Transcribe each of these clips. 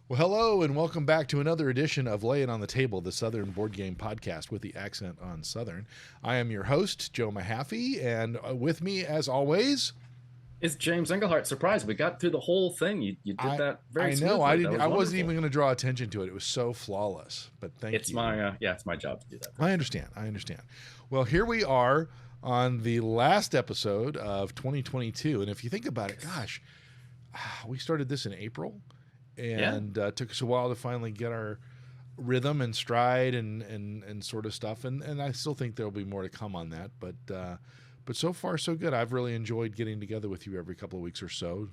Well, hello, and welcome back to another edition of Lay It on the Table, the Southern Board Game Podcast with the accent on Southern. I am your host, Joe Mahaffey, and with me, as always, It's James Engelhardt. Surprise! We got through the whole thing. You did that very I know smoothly. That was I wasn't wonderful. even going to draw attention to it. It was so flawless. But thank It's you. my it's my job to do that. I understand. Well, here we are on the last episode of 2022, and if you think about it, gosh, we started this in April, and took us a while to finally get our rhythm and stride and sort of stuff, and I still think there'll be more to come on that, but so far so good. I've really enjoyed getting together with you every couple of weeks or so.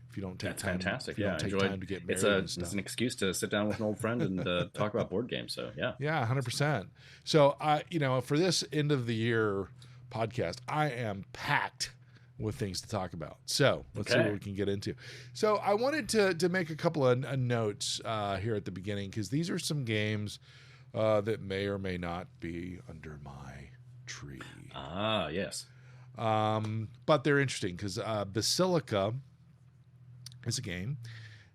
If you don't take That's time, fantastic. if you don't take time to get married and stuff. It's an excuse to sit down with an old friend and talk about board games. So yeah, 100%. So for this end of the year podcast, I am packed with things to talk about. So let's see what we can get into. So I wanted to make a couple of notes here at the beginning, because these are some games that may or may not be under my tree. Ah, yes. But they're interesting because Basilica is a game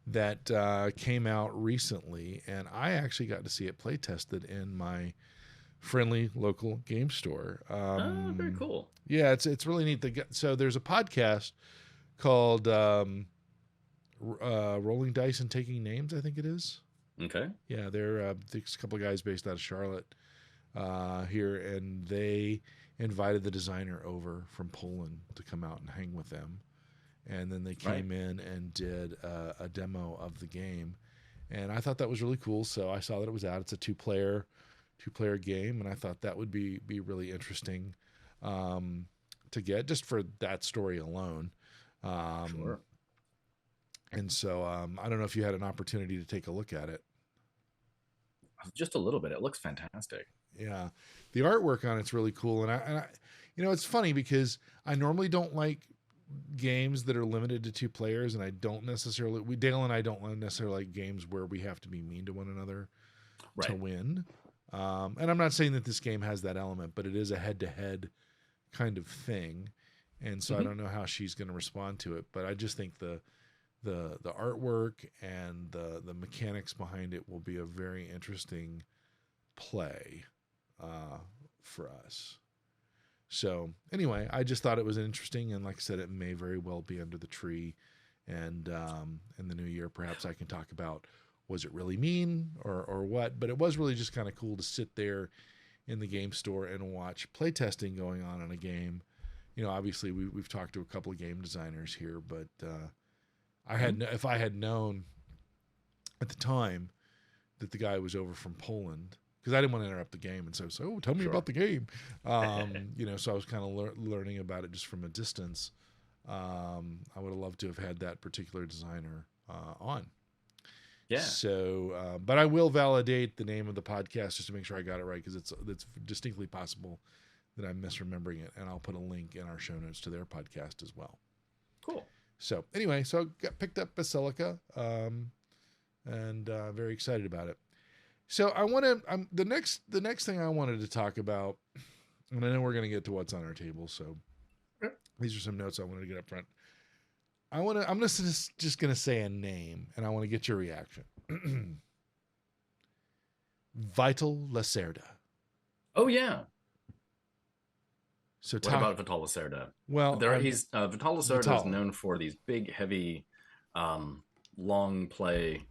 that came out recently, and I actually got to see it play tested in my friendly local game store. Very cool. Yeah, it's really neat. So there's a podcast called Rolling Dice and Taking Names, I think it is. Okay. Yeah, there's a couple of guys based out of Charlotte here, and they invited the designer over from Poland to come out and hang with them. And then they came in and did a demo of the game, and I thought that was really cool. So I saw that it was out. It's a two-player game, and I thought that would be really interesting to get, just for that story alone. Sure. And so I don't know if you had an opportunity to take a look at it. Just a little bit. It looks fantastic. Yeah, the artwork on it's really cool, and I it's funny because I normally don't like games that are limited to two players, and I don't necessarily Dale and I don't necessarily like games where we have to be mean to one another to win. And I'm not saying that this game has that element, but it is a head-to-head kind of thing, and so I don't know how she's going to respond to it. But I just think the artwork and the mechanics behind it will be a very interesting play for us. So anyway, I just thought it was interesting, and like I said, it may very well be under the tree, and in the new year, perhaps I can talk about, was it really mean or what? But it was really just kind of cool to sit there in the game store and watch playtesting going on in a game. Obviously we've talked to a couple of game designers here, but if I had known at the time that the guy was over from Poland, because I didn't want to interrupt the game, and so tell me about the game. So I was kind of learning about it just from a distance. I would have loved to have had that particular designer on. Yeah. So, but I will validate the name of the podcast just to make sure I got it right, because it's distinctly possible that I'm misremembering it, and I'll put a link in our show notes to their podcast as well. Cool. So anyway, got picked up Basilica, and very excited about it. So the next thing I wanted to talk about, and I know we're going to get to what's on our table. So these are some notes I wanted to get up front. I'm just going to say a name, and I want to get your reaction. Vital Lacerda. Oh yeah. So what about Vital Lacerda? Well, Vital Lacerda is known for these big, heavy, long play.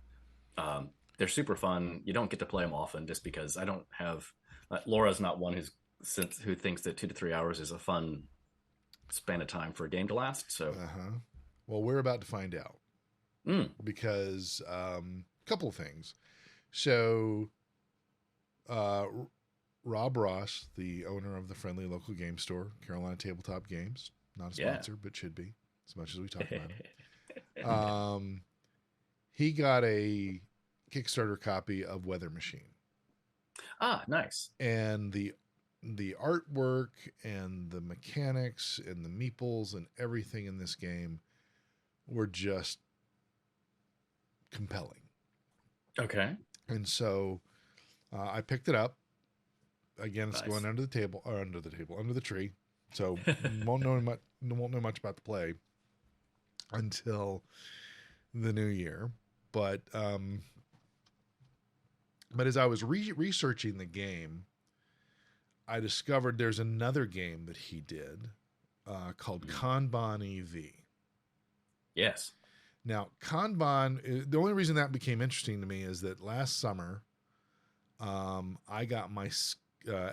They're super fun. You don't get to play them often, just because I don't have. Laura's not one who thinks that 2 to 3 hours is a fun span of time for a game to last. So, well, we're about to find out, because a couple of things. So, Rob Ross, the owner of the friendly local game store, Carolina Tabletop Games, not a sponsor, but should be, as much as we talk about it. He got a Kickstarter copy of Weather Machine. Ah, nice. And the artwork and the mechanics and the meeples and everything in this game were just compelling. Okay. And so I picked it up. Again, it's going under the tree. So won't know much about the play until the new year. But as I was researching the game, I discovered there's another game that he did called Kanban EV. Yes. Now, Kanban, the only reason that became interesting to me is that last summer, I got my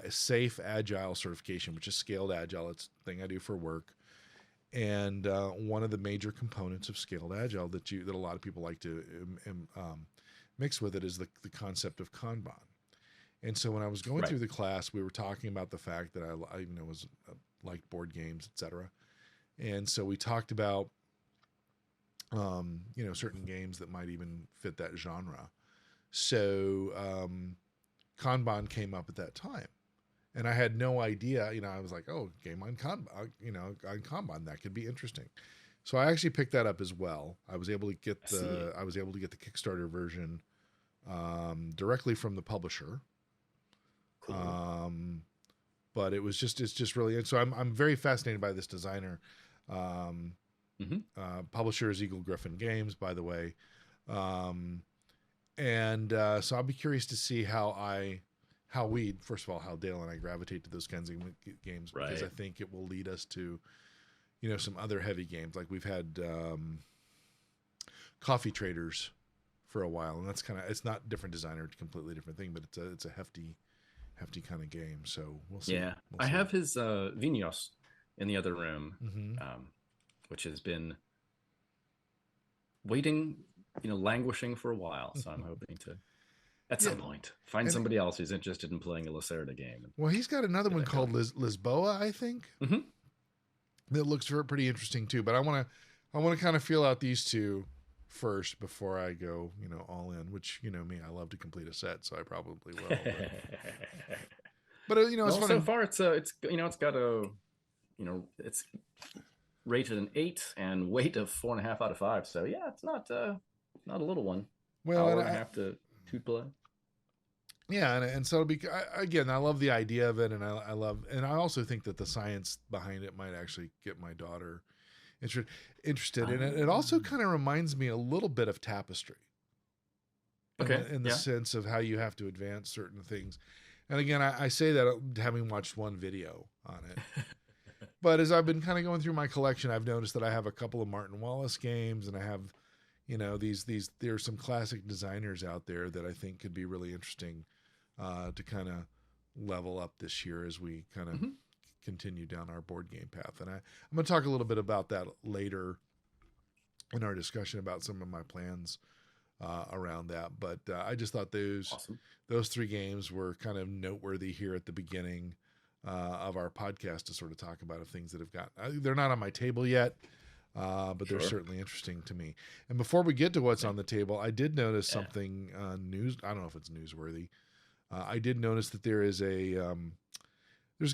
Safe Agile certification, which is scaled agile. It's a thing I do for work. And one of the major components of scaled agile that a lot of people like to mix with it is the concept of Kanban. And so when I was going through the class, we were talking about the fact that I was liked board games, etc. And so we talked about certain games that might even fit that genre. So Kanban came up at that time, and I had no idea. I was like, "Oh, game on Kanban, on Kanban, that could be interesting." So I actually picked that up as well. I was able to get the Kickstarter version directly from the publisher. Cool. But it's just really, so I'm very fascinated by this designer. Publisher is Eagle Griffin Games, by the way. So I'll be curious to see how first of all, how Dale and I gravitate to those kinds of games, because I think it will lead us to, some other heavy games. Like we've had Coffee Traders for a while, and that's it's not different designer, completely different thing, but it's a hefty kind of game. So we'll see. Yeah. I have his Vinos in the other room, which has been waiting, languishing for a while. So I'm hoping to, at some point, find somebody else who's interested in playing a Lacerda game. Well, he's got another one called Lisboa, I think. That looks pretty interesting too. But I want to kind of feel out these two first before I go, all in. Which me, I love to complete a set, so I probably will. But it's funny. So far it's got a, it's rated an 8 and weight of 4.5 out of 5. So yeah, it's not a little one. Well, hour and a half to play. Yeah, and so it'll be, again, I love the idea of it, and I also think that the science behind it might actually get my daughter interested in it. It also kind of reminds me a little bit of Tapestry. Okay. In the sense of how you have to advance certain things. And again, I say that having watched one video on it. But as I've been kind of going through my collection, I've noticed that I have a couple of Martin Wallace games, and I have, there are some classic designers out there that I think could be really interesting to kind of level up this year as we kind of continue down our board game path. And I'm going to talk a little bit about that later in our discussion about some of my plans around that. But I just thought those 3 games were kind of noteworthy here at the beginning of our podcast to sort of talk about things that have got, they're not on my table yet, but they're certainly interesting to me. And before we get to what's on the table, I did notice something news. I don't know if it's newsworthy. I did notice that there's a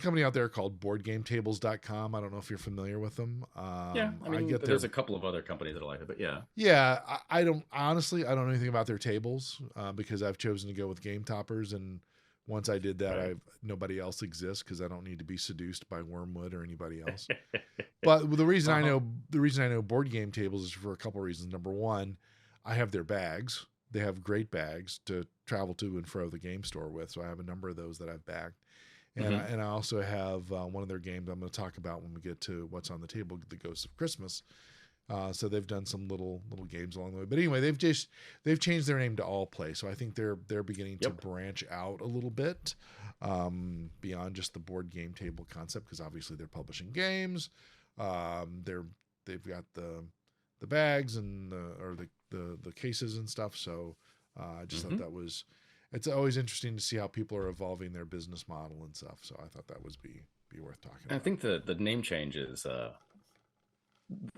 company out there called BoardGameTables.com. I don't know if you're familiar with them. There's a couple of other companies that I like it, but yeah. Yeah, I don't know anything about their tables because I've chosen to go with Game Toppers, and once I did that, nobody else exists because I don't need to be seduced by Wormwood or anybody else. But the reason I know Board Game Tables is for a couple of reasons. Number one, I have their bags. They have great bags to travel to and fro the game store with. So I have a number of those that I've backed. And I also have one of their games I'm going to talk about when we get to what's on the table, The Ghosts of Christmas. So they've done some little games along the way. But anyway, they've changed their name to All Play. So I think they're beginning to branch out a little bit beyond just the board game table concept, because obviously they're publishing games. They've got the bags and the cases and stuff. So I just thought it's always interesting to see how people are evolving their business model and stuff. So I thought that would be worth talking about. I think the name change is a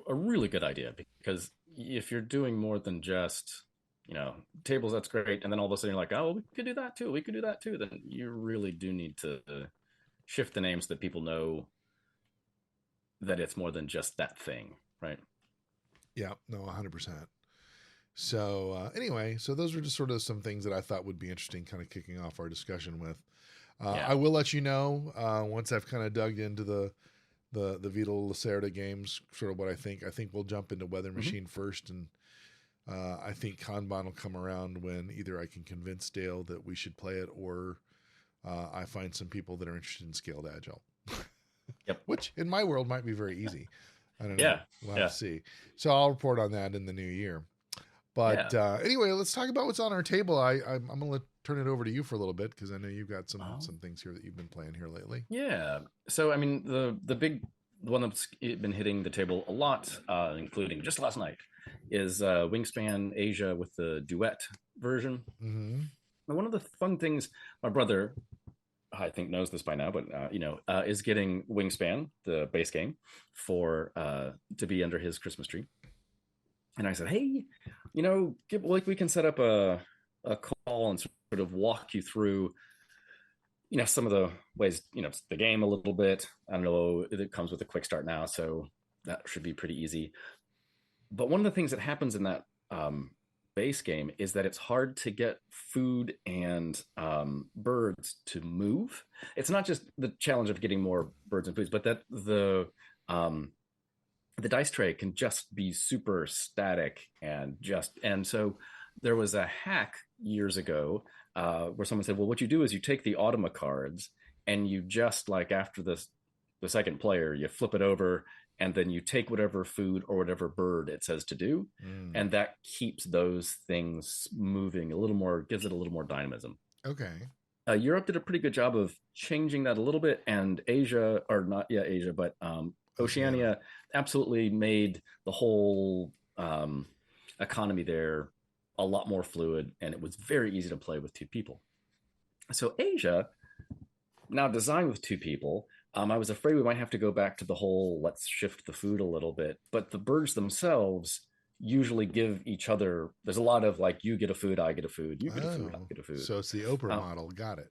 really good idea, because if you're doing more than just, tables, that's great. And then all of a sudden you're like, oh, well, we could do that too. Then you really do need to shift the name so that people know that it's more than just that thing. Right. Yeah, no, 100%. So anyway, so those were just sort of some things that I thought would be interesting kind of kicking off our discussion with. I will let you know once I've kind of dug into the Vito Lacerda games, sort of what I think. I think we'll jump into Weather Machine first and I think Kanban will come around when either I can convince Dale that we should play it, or I find some people that are interested in scaled agile. Yep. Which in my world might be very easy. I don't know. Yeah. We'll have to see. So I'll report on that in the new year. But anyway, let's talk about what's on our table. I'm going to turn it over to you for a little bit because I know you've got some things here that you've been playing here lately. Yeah. So I mean, the big one that's been hitting the table a lot, including just last night, is Wingspan Asia with the Duet version. Mm-hmm. And one of the fun things, my brother, I think knows this by now, but is getting Wingspan, the base game, for to be under his Christmas tree. And I said, hey, we can set up a call and sort of walk you through, some of the ways, the game a little bit. I don't know, it comes with a quick start now, so that should be pretty easy. But one of the things that happens in that base game is that it's hard to get food and birds to move. It's not just the challenge of getting more birds and foods, but that the dice tray can just be super static and so there was a hack years ago where someone said, well, what you do is you take the automa cards and you just, like, after the second player, you flip it over and then you take whatever food or whatever bird it says to do. And that keeps those things moving a little more, gives it a little more dynamism. Okay. Europe did a pretty good job of changing that a little bit, and Oceania absolutely made the whole economy there a lot more fluid, and it was very easy to play with two people. So Asia, now designed with two people, I was afraid we might have to go back to the whole let's shift the food a little bit, but the birds themselves usually give each other, there's a lot of like, you get a food, I get a food, you get a food, I get a food. So it's the Oprah model. Got it.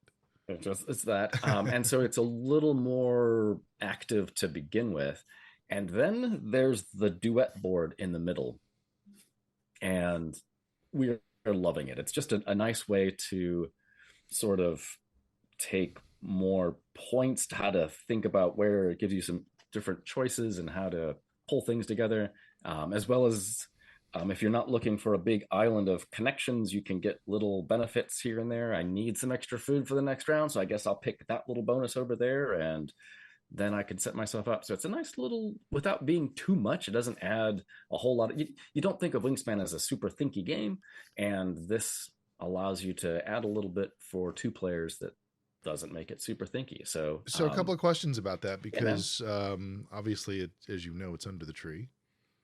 It's that. And so it's a little more active to begin with. And then there's the duet board in the middle. And we are loving it. It's just a nice way to sort of take more points to how to think about where it gives you some different choices and how to pull things together, as well as if you're not looking for a big island of connections, you can get little benefits here and there. I need some extra food for the next round, so I guess I'll pick that little bonus over there, and then I can set myself up. So it's a nice little, without being too much, it doesn't add a whole lot. You don't think of Wingspan as a super thinky game, and this allows you to add a little bit for two players that doesn't make it super thinky. So a couple of questions about that, because obviously, as you know, it's under the tree.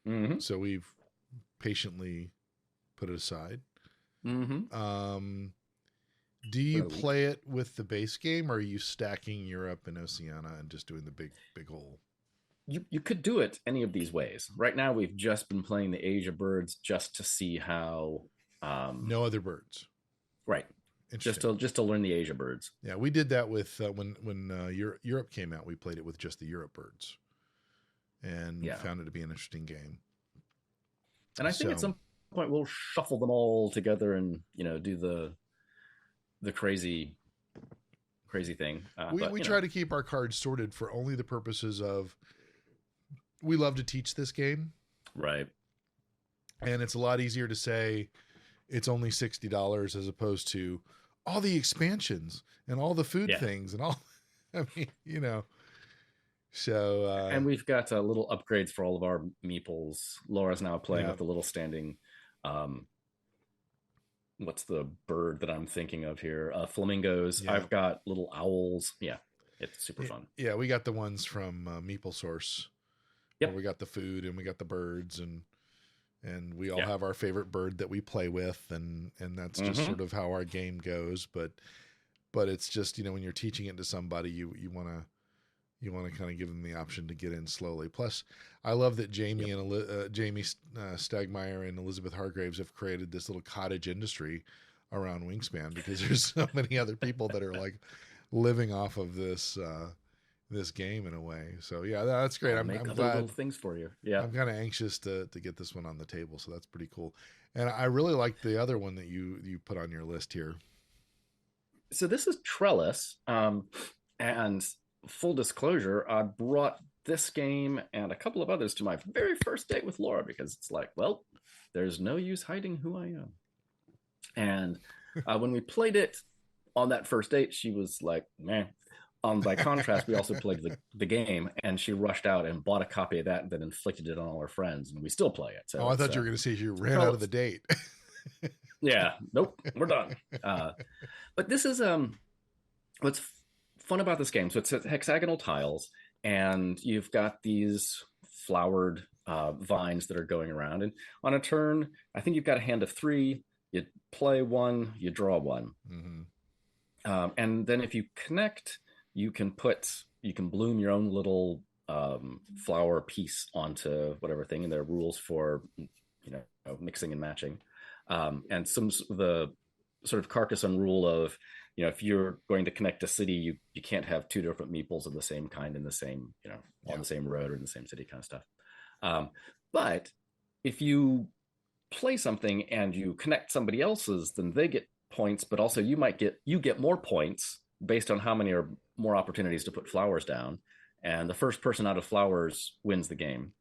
Mm-hmm. So we've patiently put it aside. Mm-hmm. Do you play it with the base game, or are you stacking Europe and Oceania and just doing the big hole? You could do it any of these ways. Right now, we've just been playing the Asia birds just to see how. No other birds. Right. Just to learn the Asia birds. Yeah, we did that with when Europe came out. We played it with just the Europe birds, and found it to be an interesting game. And I think at some point we'll shuffle them all together and do the crazy thing. We try to keep our cards sorted for only the purposes of, we love to teach this game, right? And it's a lot easier to say it's only $60 as opposed to all the expansions and all the food things and all. I mean, So and we've got little upgrades for all of our meeples. Laura's now playing with the little standing. What's the bird that I'm thinking of here? Flamingos. Yeah. I've got little owls. Yeah, it's super fun. Yeah, we got the ones from Meeple Source. Yep. We got the food and we got the birds, and we all have our favorite bird that we play with, and that's just sort of how our game goes. But it's just, when you're teaching it to somebody, you want to kind of give them the option to get in slowly. Plus, I love that Jamie and Jamie Stagmeyer and Elizabeth Hargraves have created this little cottage industry around Wingspan, because there's so many other people that are like living off of this game in a way. So yeah, that's great. I'm glad little things for you. Yeah, I'm kind of anxious to get this one on the table. So that's pretty cool. And I really like the other one that you put on your list here. So this is Trellis, and full disclosure, I brought this game and a couple of others to my very first date with Laura, because it's like, well, there's no use hiding who I am. And when we played it on that first date, she was like, meh. By contrast, we also played the game, and she rushed out and bought a copy of that and then inflicted it on all her friends, and we still play it. So I thought you were going to say she ran out of the date. Yeah, nope, we're done. But this is what's fun about this game. So it's hexagonal tiles, and you've got these flowered vines that are going around. And on a turn, I think you've got a hand of 3. You play 1, you draw 1. Mm-hmm. And then if you connect, you can bloom your own little flower piece onto whatever thing, and there are rules for mixing and matching. And some the sort of Carcassonne rule of, if you're going to connect a city, you can't have 2 different meeples of the same kind in the same, on the same road or in the same city kind of stuff. But if you play something and you connect somebody else's, then they get points, but also you get more points based on how many are more opportunities to put flowers down. And the first person out of flowers wins the game.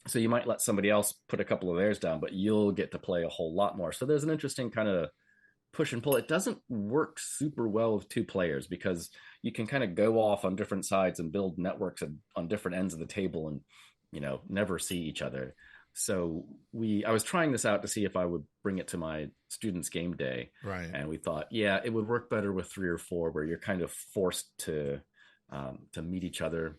So you might let somebody else put a couple of theirs down, but you'll get to play a whole lot more. So there's an interesting kind of push and pull. It doesn't work super well with 2 players, because you can kind of go off on different sides and build networks on different ends of the table and, never see each other. So I was trying this out to see if I would bring it to my students' game day. Right. And we thought, yeah, it would work better with 3 or 4, where you're kind of forced to meet each other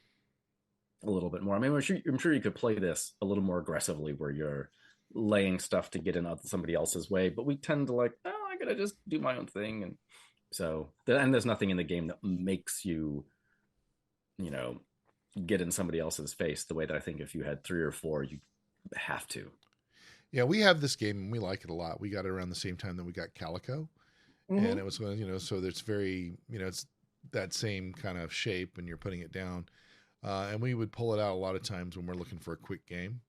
a little bit more. I mean, I'm sure you could play this a little more aggressively, where you're laying stuff to get in somebody else's way, but we tend to like, oh, I gotta just do my own thing. And so, and there's nothing in the game that makes you, get in somebody else's face the way that I think if you had 3 or 4, you have to. Yeah, we have this game and we like it a lot. We got it around the same time that we got Calico. Mm-hmm. And it was, so there's very, it's that same kind of shape and you're putting it down. And we would pull it out a lot of times when we're looking for a quick game.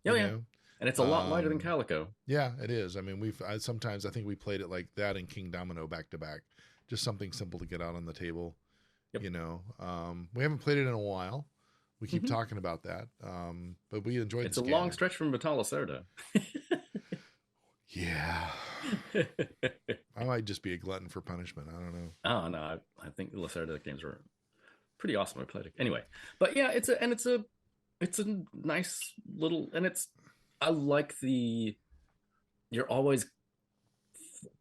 Oh, yeah. And it's a lot lighter than Calico. Yeah, it is. I mean, sometimes I think we played it like that and King Domino back to back. Just something simple to get out on the table. Yep. We haven't played it in a while. We keep talking about that. But we enjoyed it. It's a long stretch from Metal Lacerda. Yeah. I might just be a glutton for punishment. I don't know. Oh, no. I think the Lacerda games were pretty awesome. I played it. Anyway. But yeah, it's a nice little, and I like you're always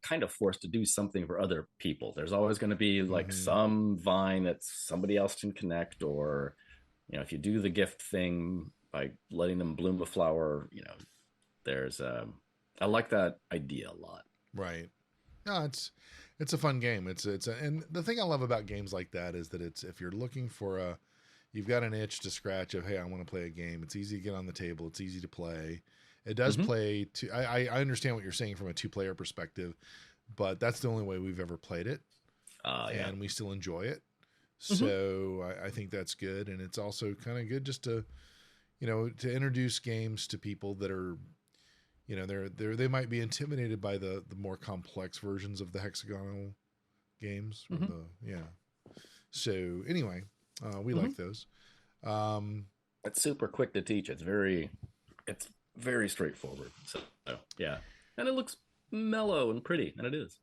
kind of forced to do something for other people. There's always going to be like some vine that somebody else can connect, or, if you do the gift thing by letting them bloom a flower, there's I like that idea a lot. Right. No, it's a fun game. And the thing I love about games like that is that if you're looking for you've got an itch to scratch of, hey, I want to play a game. It's easy to get on the table. It's easy to play. It does play I understand what you're saying from a 2-player perspective, but that's the only way we've ever played it. And we still enjoy it. So I think that's good. And it's also kind of good just to, to introduce games to people that are, they might be intimidated by the more complex versions of the hexagonal games. So anyway, we like those. It's super quick to teach. It's very straightforward. So yeah, and it looks mellow and pretty, and it is.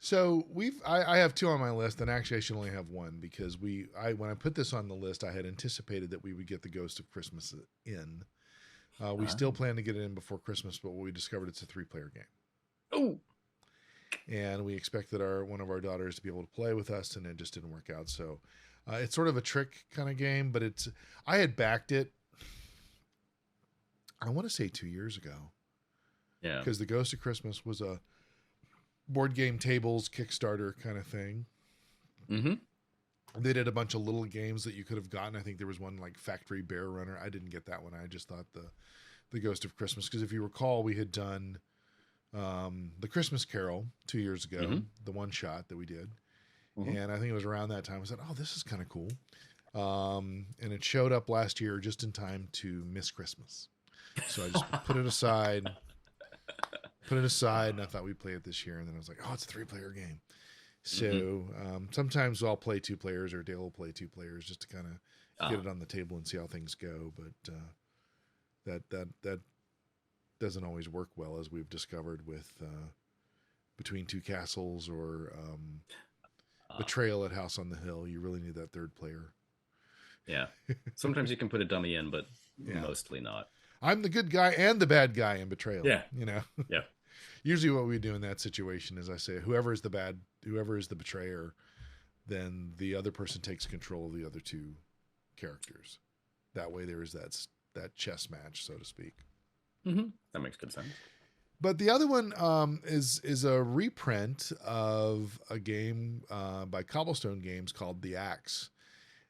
So I have 2 on my list, and actually I should only have 1, because when I put this on the list, I had anticipated that we would get the Ghost of Christmas in. We still plan to get it in before Christmas, but we discovered it's a 3-player game. Oh. And we expected one of our daughters to be able to play with us, and it just didn't work out. So it's sort of a trick kind of game, but I had backed it, I want to say 2 years ago. Yeah. Because the Ghost of Christmas was a board game tables Kickstarter kind of thing. Mm-hmm. They did a bunch of little games that you could have gotten. I think there was one like Factory Bear Runner. I didn't get that one. I just thought the Ghost of Christmas, because if you recall, we had done the Christmas Carol 2 years ago, the one shot that we did. And I think it was around that time I said, oh, this is kind of cool. And it showed up last year just in time to miss Christmas. So I just put it aside, and I thought we'd play it this year. And then I was like, oh, it's a 3-player game. So sometimes I'll play 2 players, or Dale will play 2 players, just to kind of get it on the table and see how things go. But that doesn't always work well, as we've discovered with Between Two Castles or Betrayal at House on the Hill. You really need that third player. Yeah. Sometimes you can put a dummy in, but mostly not. I'm the good guy and the bad guy in Betrayal. Yeah. Yeah. Usually what we do in that situation is I say, whoever is the betrayer, then the other person takes control of the other two characters. That way there is that chess match, so to speak. Mm-hmm. That makes good sense. But the other one is a reprint of a game by Cobblestone Games called The Axe.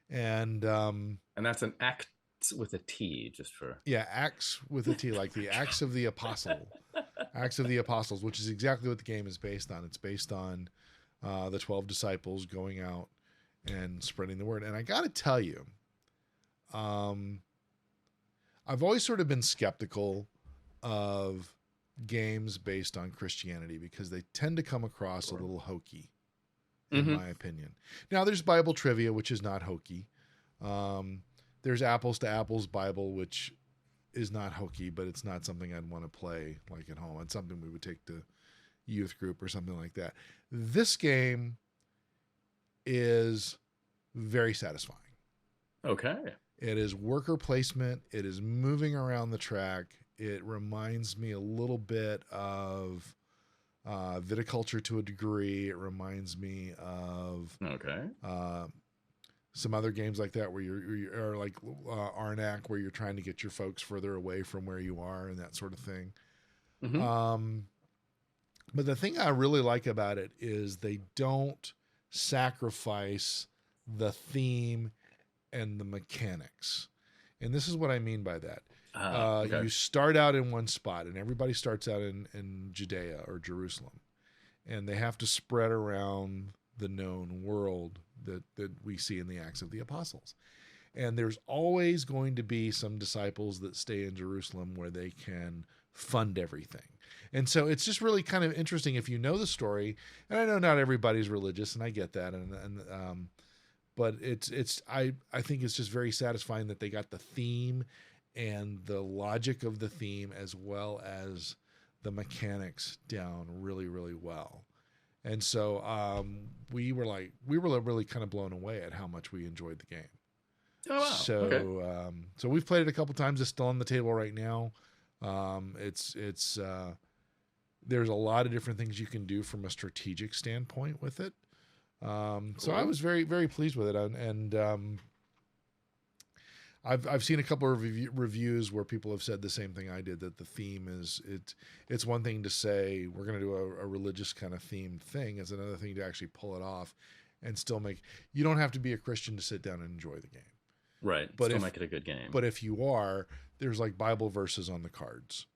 And that's an act with a T, just for... Yeah, Axe with a T, like the Axe of the Apostle. Acts of the Apostles, which is exactly what the game is based on. It's based on the 12 disciples going out and spreading the word. And I got to tell you, I've always sort of been skeptical of games based on Christianity because they tend to come across a little hokey, in my opinion. Now, there's Bible trivia, which is not hokey. There's Apples to Apples Bible, which is not hokey, but it's not something I'd want to play like at home. It's something we would take to youth group or something like that. This game is very satisfying. Okay. It is worker placement. It is moving around the track. It reminds me a little bit of viticulture to a degree. It reminds me of some other games like that where you're like Arnak, where you're trying to get your folks further away from where you are and that sort of thing. Mm-hmm. But the thing I really like about it is they don't sacrifice the theme and the mechanics. And this is what I mean by that. You start out in one spot, and everybody starts out in Judea or Jerusalem, and they have to spread around the known world that we see in the Acts of the Apostles. And there's always going to be some disciples that stay in Jerusalem where they can fund everything. And so it's just really kind of interesting if you know the story. And I know not everybody's religious, and I get that. But I think it's just very satisfying that they got the theme and the logic of the theme as well as the mechanics down really, really well. And so we were really kind of blown away at how much we enjoyed the game. Oh, wow. So so we've played it a couple times. It's still on the table right now. It's there's a lot of different things you can do from a strategic standpoint with it. Cool. So I was very, very pleased with it. And I've seen a couple of reviews where people have said the same thing I did, that the theme it's one thing to say we're going to do a religious kind of themed thing. It's another thing to actually pull it off and still you don't have to be a Christian to sit down and enjoy the game. Right. But still make it a good game. But if you are, there's like Bible verses on the cards.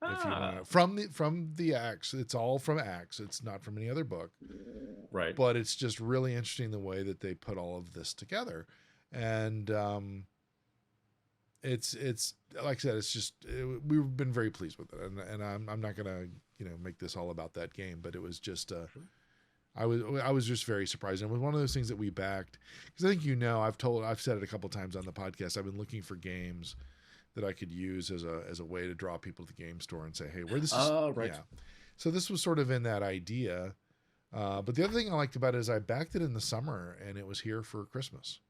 If you want from the Acts, it's all from Acts. It's not from any other book. Right. But it's just really interesting the way that they put all of this together. And it's like I said, it's just we've been very pleased with it, and I'm not gonna make this all about that game, but it was just I was just very surprised, and it was one of those things that we backed because I think I've said it a couple times on the podcast. I've been looking for games that I could use as a way to draw people to the game store and say, hey, where this is. Right. Yeah. So this was sort of in that idea, but the other thing I liked about it is I backed it in the summer, and it was here for Christmas.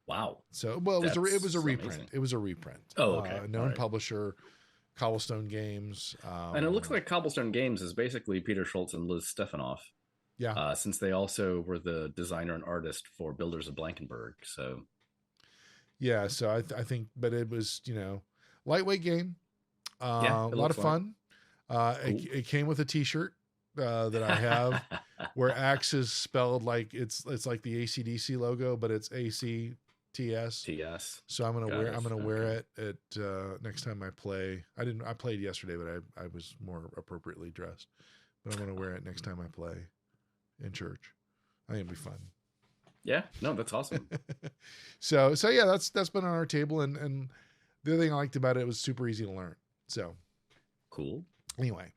Wow. So, well, it was a reprint. Amazing. It was a reprint. Oh, okay. Known publisher, Cobblestone Games. And it looks like Cobblestone Games is basically Peter Schultz and Liz Stefanoff. Yeah. Since they also were the designer and artist for Builders of Blankenburg. So. Yeah. So I think, but it was, lightweight game. A lot of fun. Cool. It came with a t-shirt that I have where Axe is spelled like it's like the AC/DC logo, but it's ACTS. TS. So I'm gonna wear it at next time I play. I played yesterday, but I was more appropriately dressed. But I'm gonna wear it next time I play in church. I think it'll be fun. Yeah, no, that's awesome. so yeah, that's been on our table, and the other thing I liked about it was super easy to learn. So cool. Anyway.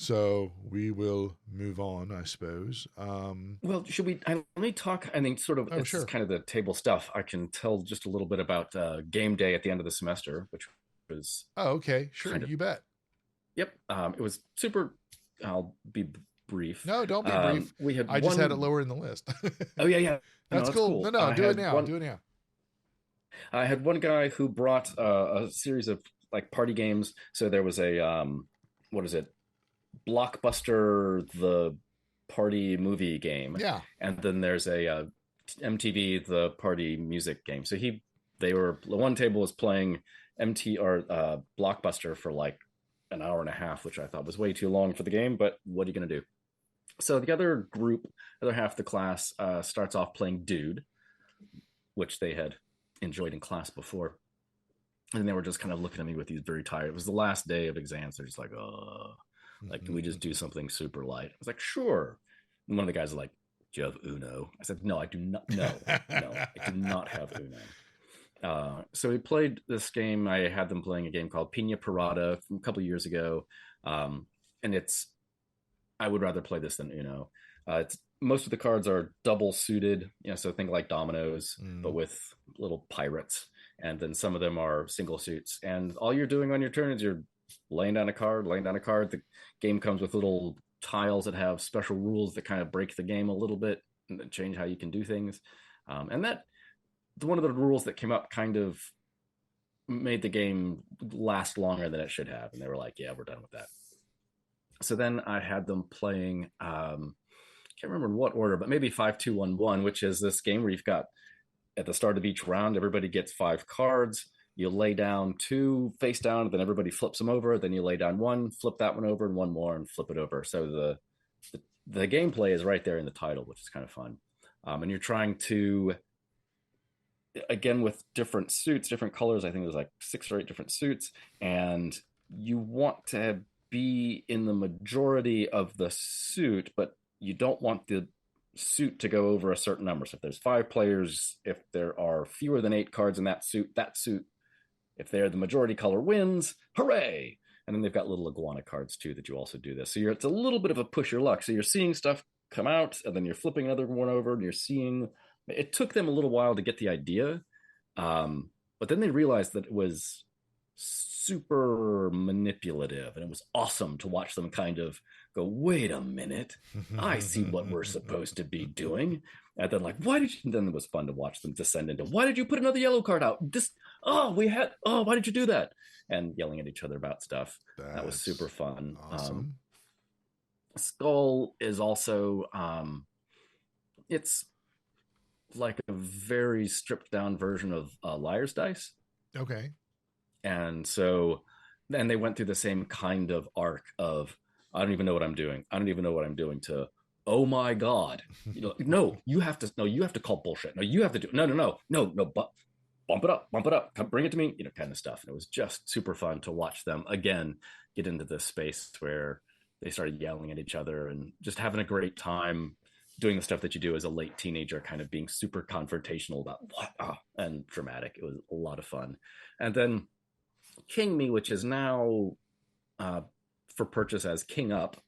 So we will move on, I suppose. Well, should we? Let me talk. I think sort of it's Sure. kind of the table stuff. I can tell just a little bit about game day at the end of the semester, which was okay, sure, you bet. Yep, it was super. I'll be brief. No, don't be brief. I just had it lower in the list. Oh yeah. That's cool. No, do it now. Do it now. I had one guy who brought a series of like party games. So there was a what is it? Blockbuster the party movie game. Yeah. And then there's a MTV the party music game. So the one table was playing Blockbuster for like an hour and a half, which I thought was way too long for the game, but what are you going to do? So the other half of the class starts off playing Dude, which they had enjoyed in class before. And they were just kind of looking at me with these very tired. It was the last day of exams. They're just like, can we just do something super light? I was like, sure. And one of the guys was like, do you have Uno? I said, no, I do not. No, I do not have Uno. So we played this game. I had them playing a game called Pina Parada from a couple of years ago. And I would rather play this than Uno. Most of the cards are double suited, so think like dominoes, but with little pirates. And then some of them are single suits. And all you're doing on your turn is you're laying down a card. The game comes with little tiles that have special rules that kind of break the game a little bit and change how you can do things. And that one of the rules that came up kind of made the game last longer than it should have. And they were like, yeah, we're done with that. So then I had them playing, can't remember in what order, but maybe 5-2-1-1, which is this game where you've got at the start of each round, everybody gets 5 cards. You lay down 2 face down, and then everybody flips them over. Then you lay down 1, flip that one over, and 1 more, and flip it over. So the gameplay is right there in the title, which is kind of fun. And you're trying to, again, with different suits, different colors. I think there's like 6 or 8 different suits, and you want to be in the majority of the suit, but you don't want the suit to go over a certain number. So if there's 5 players, if there are fewer than 8 cards in that suit, if they're the majority color wins, hooray! And then they've got little iguana cards too that you also do this. So it's a little bit of a push your luck. So you're seeing stuff come out, and then you're flipping another one over, and you're seeing. It took them a little while to get the idea, but then they realized that it was super manipulative, and it was awesome to watch them kind of go, wait a minute, I see what we're supposed to be doing. And then then it was fun to watch them descend into, why did you put another yellow card out? Why did you do that? And yelling at each other about stuff. That was super fun. Awesome. Skull is also, it's like a very stripped down version of Liar's Dice. Okay. And so then they went through the same kind of arc of, I don't even know what I'm doing. I don't even know what I'm doing to, oh my God, no, you have to call bullshit. No, you have to do, no, but bump it up, come bring it to me, kind of stuff. And it was just super fun to watch them again, get into this space where they started yelling at each other and just having a great time doing the stuff that you do as a late teenager, kind of being super confrontational about and dramatic. It was a lot of fun. And then King Me, which is now for purchase as King Up,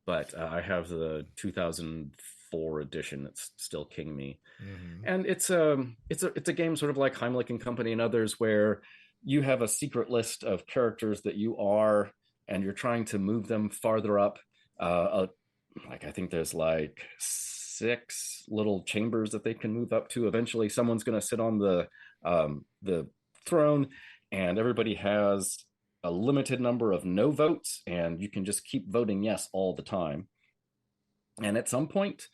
but I have the 2004 edition. It's still King Me, and it's a game sort of like Heimlich and Company and others, where you have a secret list of characters that you are, and you're trying to move them farther up. I think there's 6 little chambers that they can move up to. Eventually, someone's going to sit on the throne, and everybody has a limited number of no votes, and you can just keep voting yes all the time. And at some point,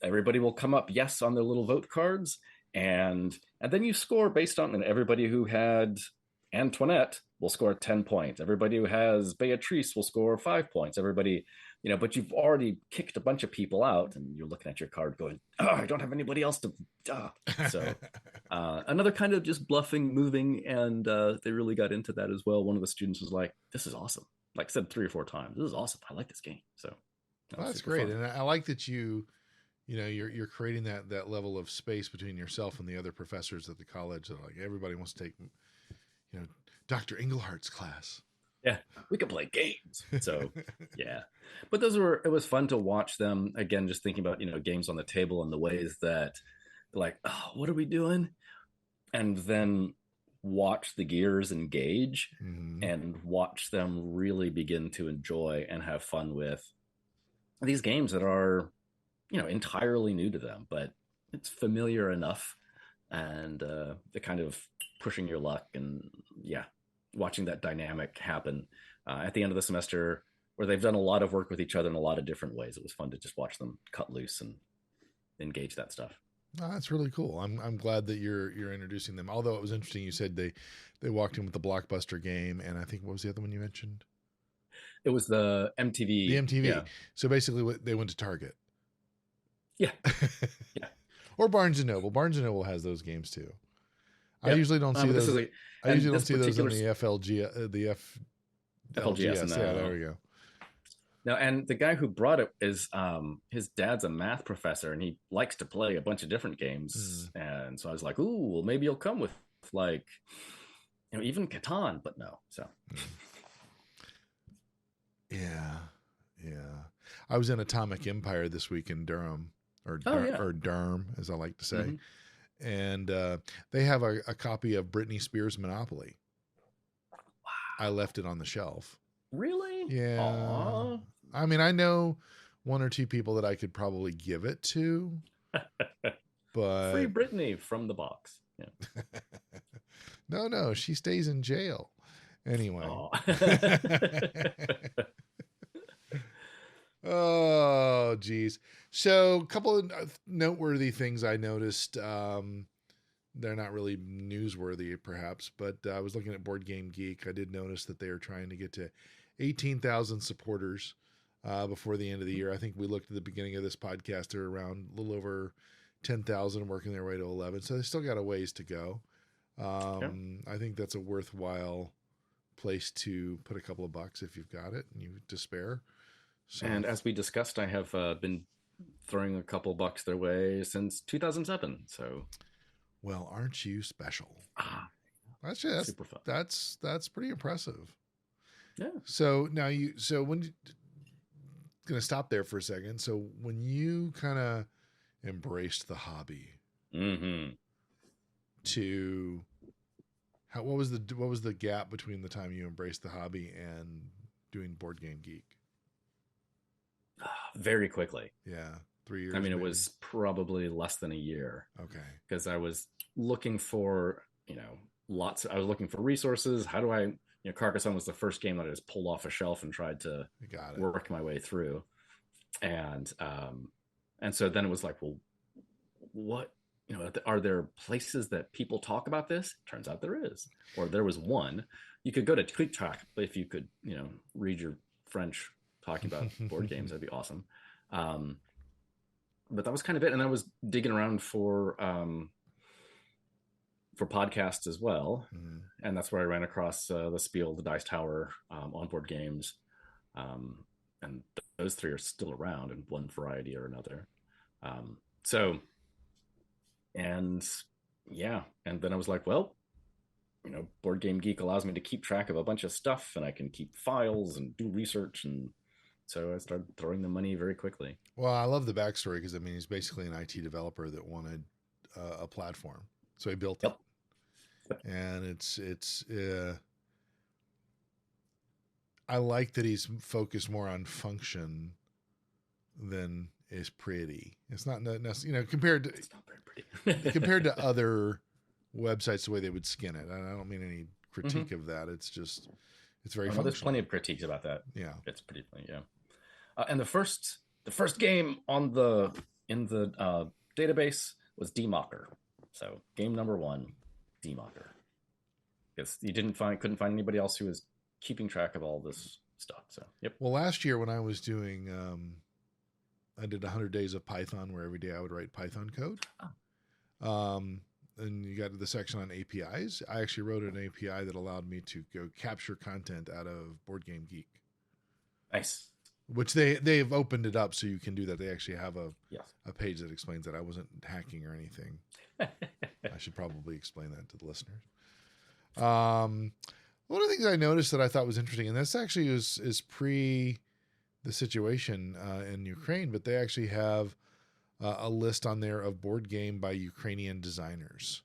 everybody will come up yes on their little vote cards, and then you score based on, and everybody who had Antoinette will score 10 points. Everybody who has Beatrice will score 5 points. Everybody, but you've already kicked a bunch of people out, and you're looking at your card going, I don't have anybody else to. So another kind of just bluffing, moving, and they really got into that as well. One of the students was like, this is awesome. Like I said 3 or 4 times, this is awesome. I like this game. So that's great. Fun. And I like that you're creating that level of space between yourself and the other professors at the college. That everybody wants to take, Dr. Englehart's class. Yeah, we could play games. So yeah, but it was fun to watch them again, just thinking about, games on the table and the ways that like, oh, what are we doing? And then watch the gears engage and watch them really begin to enjoy and have fun with these games that are, entirely new to them, but it's familiar enough, and the kind of pushing your luck, and yeah, watching that dynamic happen at the end of the semester, where they've done a lot of work with each other in a lot of different ways. It was fun to just watch them cut loose and engage that stuff. Oh, that's really cool. I'm glad that you're introducing them. Although it was interesting, you said they walked in with the Blockbuster game, and I think, what was the other one you mentioned? It was the MTV. The MTV. Yeah. So basically, they went to Target. Yeah. Yeah. Or Barnes and Noble. Barnes and Noble has those games too. Yep. I usually don't see those. I usually don't see those in the FLGS. FLGS. Yeah, there we go. Now, and the guy who brought it is his dad's a math professor, and he likes to play a bunch of different games. And so I was like, ooh, well, maybe you'll come with like, even Catan, but no. So yeah. I was in Atomic Empire this week in Durham, or Durham, as I like to say. And they have a copy of Britney Spears' Monopoly. Wow. I left it on the shelf. Really? Yeah. Aww. I mean, I know one or two people that I could probably give it to, but free Britney from the box. Yeah. No, she stays in jail. Anyway. Oh, geez. So a couple of noteworthy things I noticed. They're not really newsworthy, perhaps, but I was looking at Board Game Geek. I did notice that they are trying to get to 18,000 supporters before the end of the year. I think we looked at the beginning of this podcast. They're around a little over 10,000, working their way to 11. So they still got a ways to go. I think that's a worthwhile place to put a couple of bucks if you've got it and you to spare. So, and as we discussed, I have been throwing a couple bucks their way since 2007. So, well, aren't you special? That's super fun. That's pretty impressive. Yeah. So now when you gonna stop there for a second. So when you kind of embraced the hobby, what was the gap between the time you embraced the hobby and doing Board Game Geek? Very quickly. Yeah. 3 years. I mean, maybe. It was probably less than a year. Okay. Because I was looking for, I was looking for resources. How do I, Carcassonne was the first game that I just pulled off a shelf and tried to work my way through. And so then it was like, well, what, are there places that people talk about this? Turns out there is. Or there was one. You could go to TikTok if you could, read your French talking about board games. That'd be awesome. But that was kind of it. And I was digging around for podcasts as well. And that's where I ran across the Spiel, the Dice Tower, on board games. And those three are still around in one variety or another. And then I was like, well, Board Game Geek allows me to keep track of a bunch of stuff, and I can keep files and do research. And so I started throwing the money very quickly. Well, I love the backstory because, I mean, he's basically an IT developer that wanted a platform. So he built it. And it's I like that he's focused more on function than is pretty. It's not necessarily, compared to, it's not very pretty. compared to other websites, the way they would skin it. I don't mean any critique of that. It's just, it's very functional. There's plenty of critiques about that. Yeah. It's pretty funny. Yeah. And the first game in the database was D-Mocker. So game number 1, D-Mocker. Because you couldn't find anybody else who was keeping track of all this stuff. So, yep. Well, last year when I was doing, I did 100 days of Python, where every day I would write Python code. And you got to the section on APIs. I actually wrote an API that allowed me to go capture content out of Board Game Geek. Nice. Which they've opened it up so you can do that. They actually have a page that explains that. I wasn't hacking or anything. I should probably explain that to the listeners. One of the things I noticed that I thought was interesting, and this actually is pre the situation in Ukraine, but they actually have a list on there of board game by Ukrainian designers.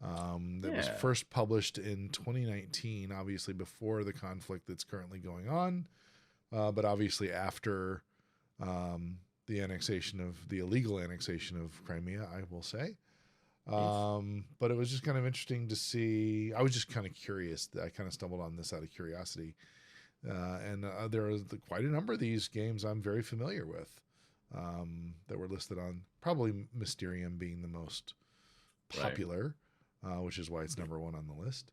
That was first published in 2019, obviously before the conflict that's currently going on, but obviously after the illegal annexation of Crimea, I will say. But it was just kind of interesting to see. I was just kind of curious. I kind of stumbled on this out of curiosity. And there are quite a number of these games I'm very familiar with that were listed on, probably Mysterium being the most popular, which is why it's number one on the list.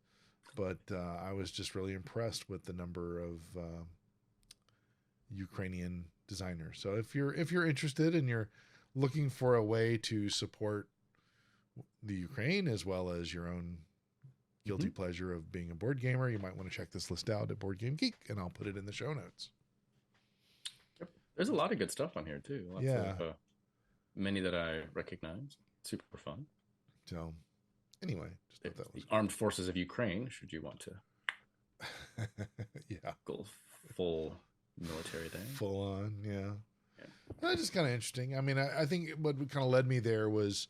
But I was just really impressed with the number of Ukrainian designers. So if you're interested and you're looking for a way to support the Ukraine as well as your own guilty pleasure of being a board gamer, you might want to check this list out at Board Game Geek, and I'll put it in the show notes. Yep. There's a lot of good stuff on here too. Lots of, many that I recognize. Super fun. So anyway, just the Armed Forces of Ukraine, should you want to go full military thing. Full on, That's just kind of interesting. I mean, I think what kind of led me there was,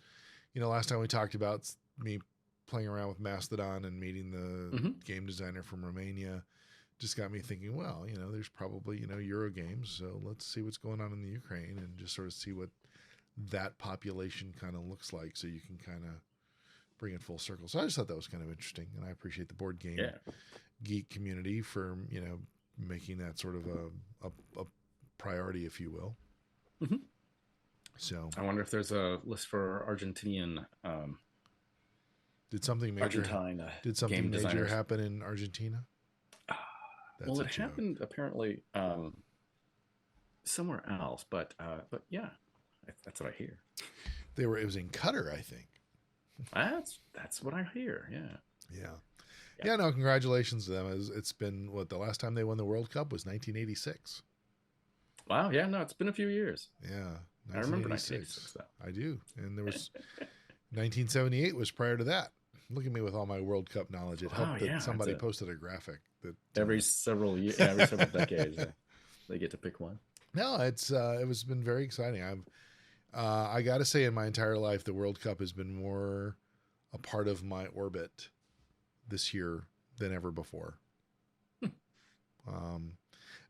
last time we talked about me playing around with Mastodon and meeting the game designer from Romania, just got me thinking, well, there's probably, Euro games, so let's see what's going on in the Ukraine and just sort of see what that population kind of looks like, so you can kind of bring it full circle. So I just thought that was kind of interesting, and I appreciate the Board Game Geek community for, making that sort of a priority, if you will. So I wonder if there's a list for Argentinian. Did something major happen in Argentina? Well, it happened apparently somewhere else, but yeah, that's what I hear. It was in Qatar, I think. That's what I hear. Yeah. Yeah, no, congratulations to them. It's been, the last time they won the World Cup was 1986. Wow, yeah, no, it's been a few years. Yeah, I remember 1986, though. I do, and there was 1978 was prior to that. Look at me with all my World Cup knowledge. It helped that somebody posted a graphic that every several years, every several decades, they get to pick one. No, it was been very exciting. I got to say, in my entire life, the World Cup has been more a part of my orbit this year than ever before.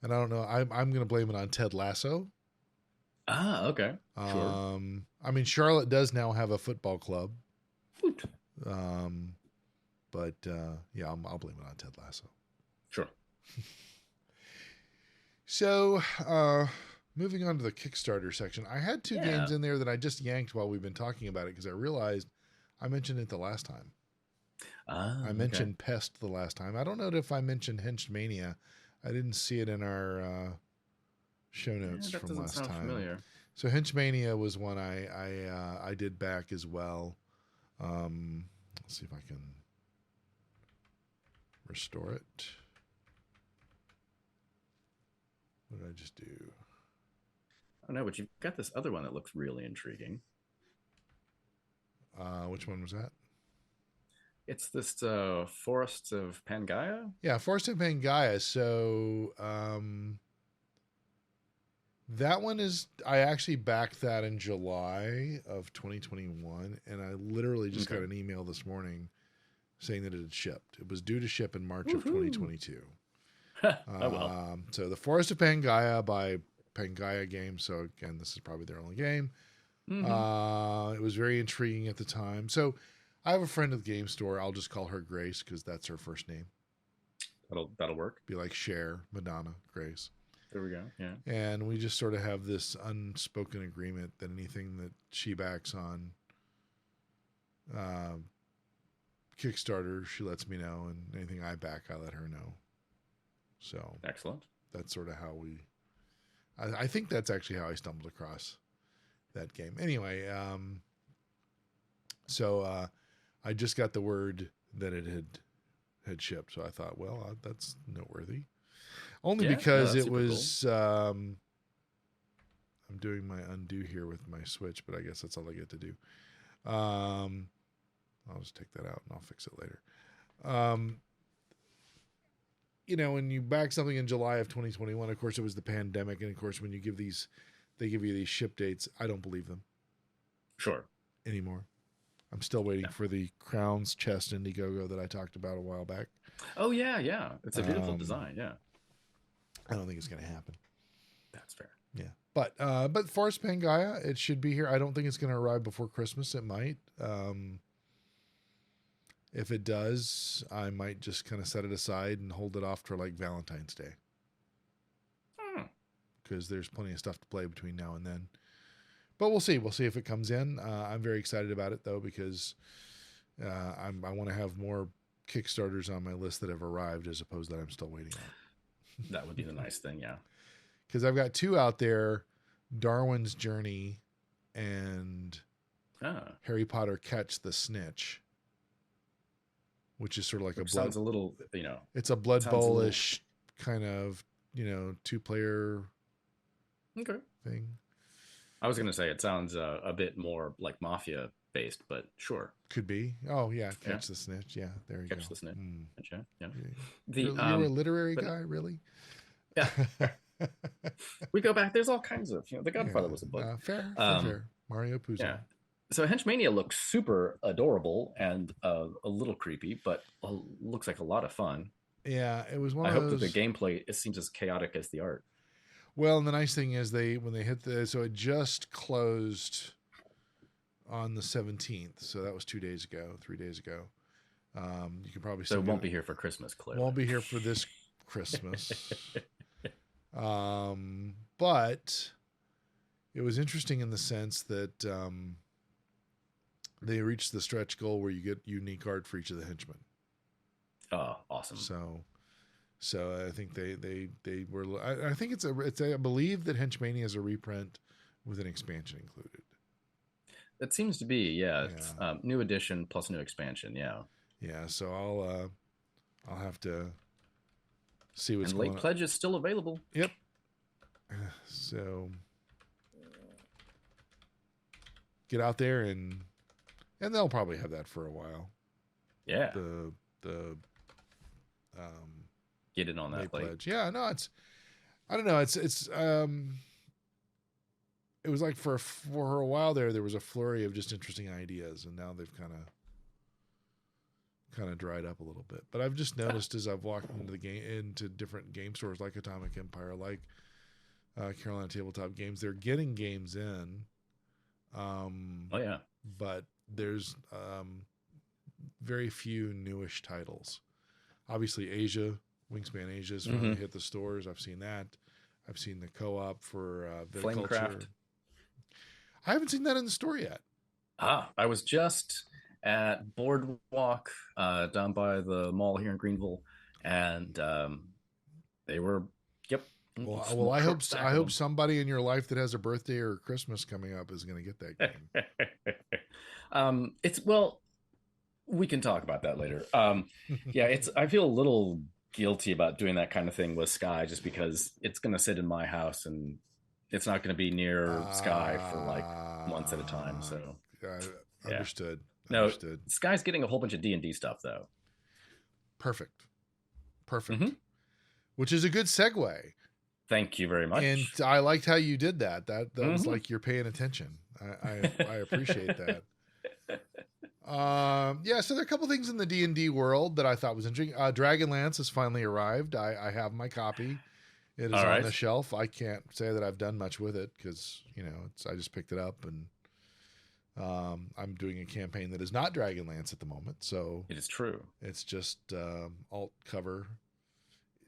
And I don't know. I'm going to blame it on Ted Lasso. Ah, okay. Sure. I mean, Charlotte does now have a football club. Hoot. But I'll blame it on Ted Lasso. Sure. So, moving on to the Kickstarter section, I had two games in there that I just yanked while we've been talking about it because I realized I mentioned it the last time. I mentioned Pest the last time. I don't know if I mentioned Henchmania. I didn't see it in our show notes from last time. Familiar. So Henchmania was one I did back as well. Let's see if I can restore it. What did I just do? I don't know, but you've got this other one that looks really intriguing. Which one was that? It's this Forests of Pangaia? Yeah, Forests of Pangaia. So that one is, I actually backed that in July of 2021, and I literally just got an email this morning saying that it had shipped. It was due to ship in March of 2022. So the Forest of Pangaia by Pangaia Games. So again, this is probably their only game. It was very intriguing at the time. So I have a friend at the game store. I'll just call her Grace because that's her first name. That'll work. Be like Cher, Madonna, Grace. There we go. Yeah. And we just sort of have this unspoken agreement that anything that she backs on Kickstarter, she lets me know, and anything I back, I let her know. So excellent. That's sort of how I think that's actually how I stumbled across that game. Anyway, so I just got the word that it had shipped, so I thought, well, that's noteworthy. Only because it was. Cool. I'm doing my undo here with my Switch, but I guess that's all I get to do. I'll just take that out and I'll fix it later. when you back something in July of 2021, of course it was the pandemic, and of course when you give these, they give you these ship dates. I don't believe them. Sure. Anymore. I'm still waiting for the Crown's Chest Indiegogo that I talked about a while back. Oh yeah, it's a beautiful design. Yeah. I don't think it's going to happen. That's fair. Yeah, but Forest Pangaia, it should be here. I don't think it's going to arrive before Christmas. It might. If it does, I might just kind of set it aside and hold it off for like Valentine's Day. Because there's plenty of stuff to play between now and then. But we'll see. We'll see if it comes in. I'm very excited about it though, because I want to have more Kickstarters on my list that have arrived as opposed to that I'm still waiting on. That would be the nice thing, yeah. Because I've got 2 out there, Darwin's Journey and Harry Potter Catch the Snitch, which is sort of like sounds a little, it's a Blood Bowl-ish kind of, 2-player thing. I was going to say it sounds a bit more like Mafia based, but sure. Could be. Oh yeah, Catch the Snitch. Yeah, there you go. Catch the Snitch. Yeah. You're a literary guy, really? Yeah. We go back. There's all kinds of, The Godfather was a book. Fair. Mario Puzo. Yeah. So Henchmania looks super adorable and a little creepy, but looks like a lot of fun. Yeah, it was one I of hope those... that the gameplay, it seems as chaotic as the art. Well, and the nice thing is when they hit so it just closed on the 17th. So that was 3 days ago. You can probably so it won't be here for Christmas, clearly. Won't be here for this Christmas. But it was interesting in the sense that they reached the stretch goal where you get unique art for each of the henchmen. Oh, awesome. So I think they were. I think I believe that Henchmania is a reprint with an expansion included. It seems to be, yeah. It's new edition plus new expansion, yeah. Yeah, so I'll have to see what's going on. Late pledge is still available. Yep. So get out there and they'll probably have that for a while. Yeah. The get in on that pledge. Yeah, no, I don't know. It was like for a while there was a flurry of just interesting ideas, and now they've kind of dried up a little bit. But I've just noticed as I've walked into different game stores like Atomic Empire, like Carolina Tabletop Games, they're getting games in. But there's very few newish titles. Obviously, Wingspan Asia is finally hit the stores. I've seen that. I've seen the co-op for Flamecraft. I haven't seen that in the store yet. I was just at Boardwalk down by the mall here in Greenville, and they were, Well, I hope somebody in your life that has a birthday or Christmas coming up is going to get that game. We can talk about that later. I feel a little guilty about doing that kind of thing with Sky, just because it's going to sit in my house and it's not going to be near Sky for like months at a time. So understood. No, Sky's getting a whole bunch of D&D stuff though. Perfect. Which is a good segue. Thank you very much. And I liked how you did that. That was like you're paying attention. I appreciate that. So there are a couple things in the D&D world that I thought was interesting. Dragonlance has finally arrived. I have my copy. It is on the shelf. I can't say that I've done much with it because, I just picked it up, and I'm doing a campaign that is not Dragonlance at the moment. So it is true. It's just alt cover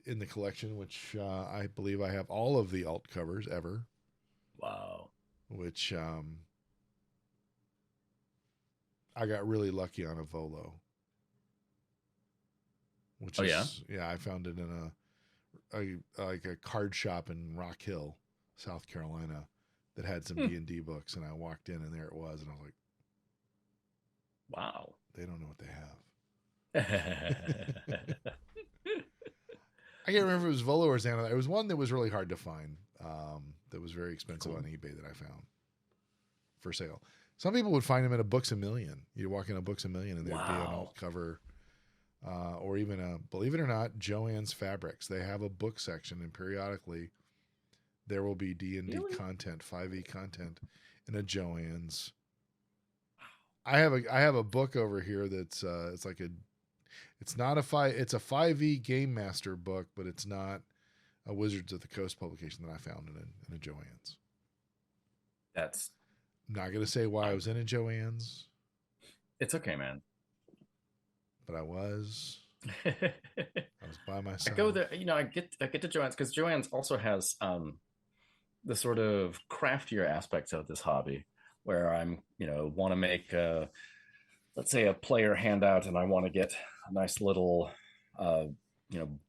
in the collection, which I believe I have all of the alt covers ever. Wow. Which I got really lucky on a Volo. Which I found it in a card shop in Rock Hill, South Carolina, that had some D&D books, and I walked in and there it was, and I was like, wow, they don't know what they have. I can't remember if it was Volo or Xana. It was one that was really hard to find. That was very expensive on eBay that I found for sale. Some people would find them at a Books A Million. You walk in a Books A Million and there'd be an alt cover or even believe it or not, Joann's Fabrics. They have a book section, and periodically there will be D&D content, 5e content in a Joann's. I have a book over here that's it's a 5e Game Master book, but it's not a Wizards of the Coast publication that I found in a Joann's. That's I'm not gonna say why I was in a Joann's. It's okay, man. But I was by myself. I go there, I get to Joann's because Joann's also has the sort of craftier aspects of this hobby, where I'm, want to make let's say a player handout, and I want to get a nice little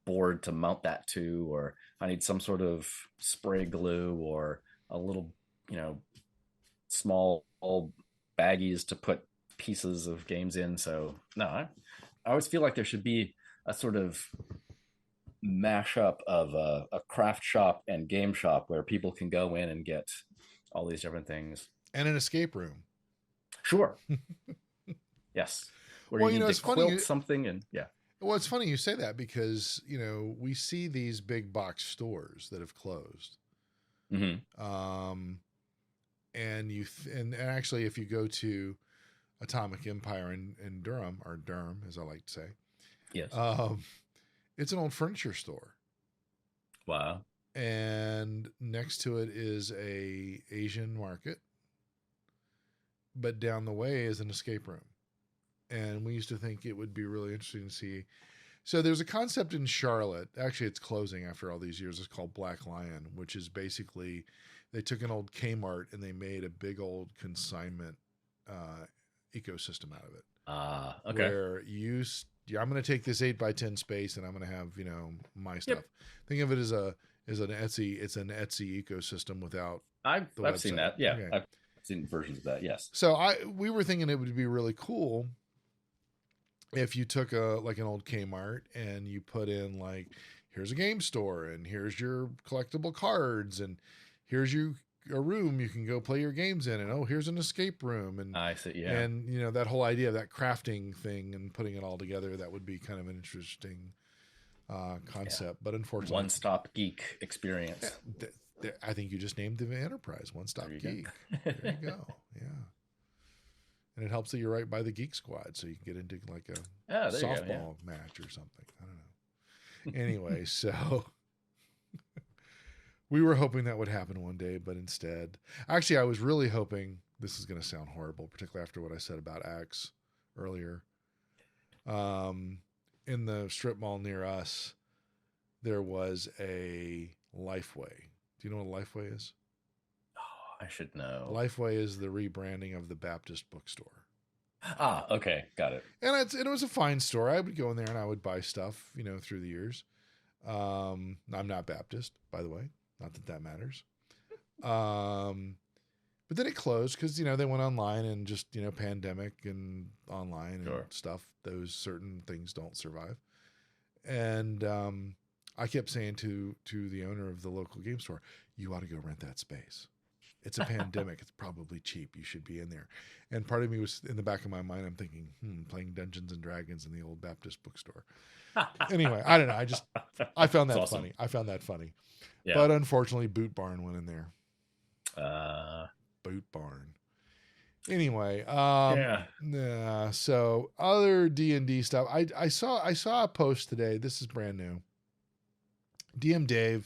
board to mount that to, or I need some sort of spray glue or a little, small baggies to put pieces of games in. So no, I always feel like there should be a sort of mashup of a craft shop and game shop where people can go in and get all these different things. And an escape room. Sure. Yes. Where you need to quilt something and yeah. Well, it's funny you say that because, we see these big box stores that have closed. Mm-hmm. And actually, if you go to Atomic Empire in Durham, or Durham, as I like to say, yes, it's an old furniture store. Wow. And next to it is a Asian market, but down the way is an escape room. And we used to think it would be really interesting to see. So there's a concept in Charlotte. Actually, it's closing after all these years. It's called Black Lion, which is basically they took an old Kmart and they made a big old consignment ecosystem out of it. Okay. Where I'm going to take this 8x10 space and I'm going to have, my stuff. Yep. Think of it as an Etsy ecosystem without I've seen that. Yeah. Okay. I've seen versions of that. Yes. So we were thinking it would be really cool if you took an old Kmart and you put in here's a game store and here's your collectible cards and here's a room you can go play your games in, and here's an escape room, and I see, yeah, and that whole idea of that crafting thing and putting it all together, that would be kind of an interesting concept. Yeah. But unfortunately, one-stop geek experience. I think you just named the enterprise, One-Stop Geek. There you go. Yeah. And it helps that you're right by the Geek Squad, so you can get into a softball match or something. I don't know. Anyway, so we were hoping that would happen one day, but instead, actually, I was really hoping, this is going to sound horrible, particularly after what I said about Axe earlier. In the strip mall near us, there was a Lifeway. Do you know what a Lifeway is? I should know. Lifeway is the rebranding of the Baptist bookstore. Okay. Got it. And it was a fine store. I would go in there and I would buy stuff, through the years. I'm not Baptist, by the way. Not that matters. But then it closed because, they went online and just, pandemic and online and stuff. Those certain things don't survive. And I kept saying to the owner of the local game store, you ought to go rent that space. It's a pandemic. It's probably cheap. You should be in there. And part of me was in the back of my mind, I'm thinking, playing Dungeons and Dragons in the old Baptist bookstore. Anyway, I don't know. I found that funny. I found that funny. Yeah. But unfortunately, Boot Barn went in there. Boot Barn. Anyway, so other D&D stuff. I saw a post today. This is brand new. DMDave.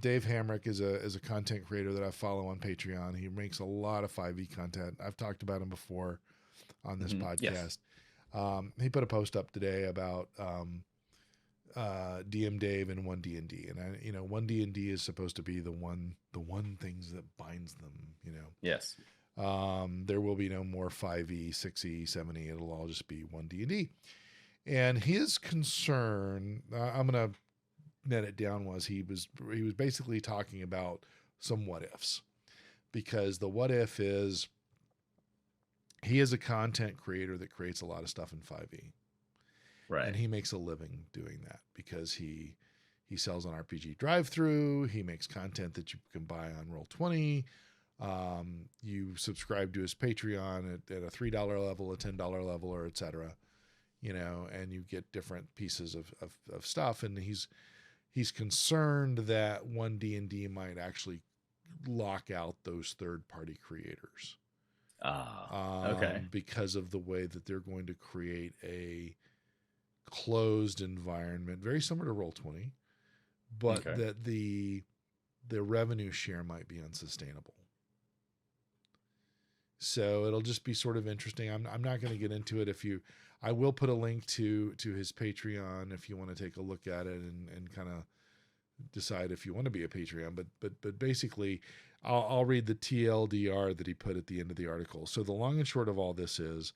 Dave Hamrick is a content creator that I follow on Patreon. He makes a lot of 5e content. I've talked about him before on this podcast. Yes. He put a post up today about DMDave and OneD&D, and OneD&D is supposed to be the one things that binds them. Yes. There will be no more 5e, 6e, 7e. It'll all just be OneD&D. And his concern, I'm gonna net it down, was he was basically talking about some what ifs, because the what if is he is a content creator that creates a lot of stuff in 5e, right? And he makes a living doing that because he sells on RPG Drive-Thru. He makes content that you can buy on Roll20. You subscribe to his Patreon at a $3 level, a $10 level, or etc. and you get different pieces of stuff. And he's concerned that OneD&D might actually lock out those third-party creators. Okay. Because of the way that they're going to create a closed environment, very similar to Roll20, but that the revenue share might be unsustainable. So it'll just be sort of interesting. I'm not going to get into it. I will put a link to his Patreon if you want to take a look at it and kind of decide if you want to be a Patreon. But basically, I'll read the TLDR that he put at the end of the article. So the long and short of all this is,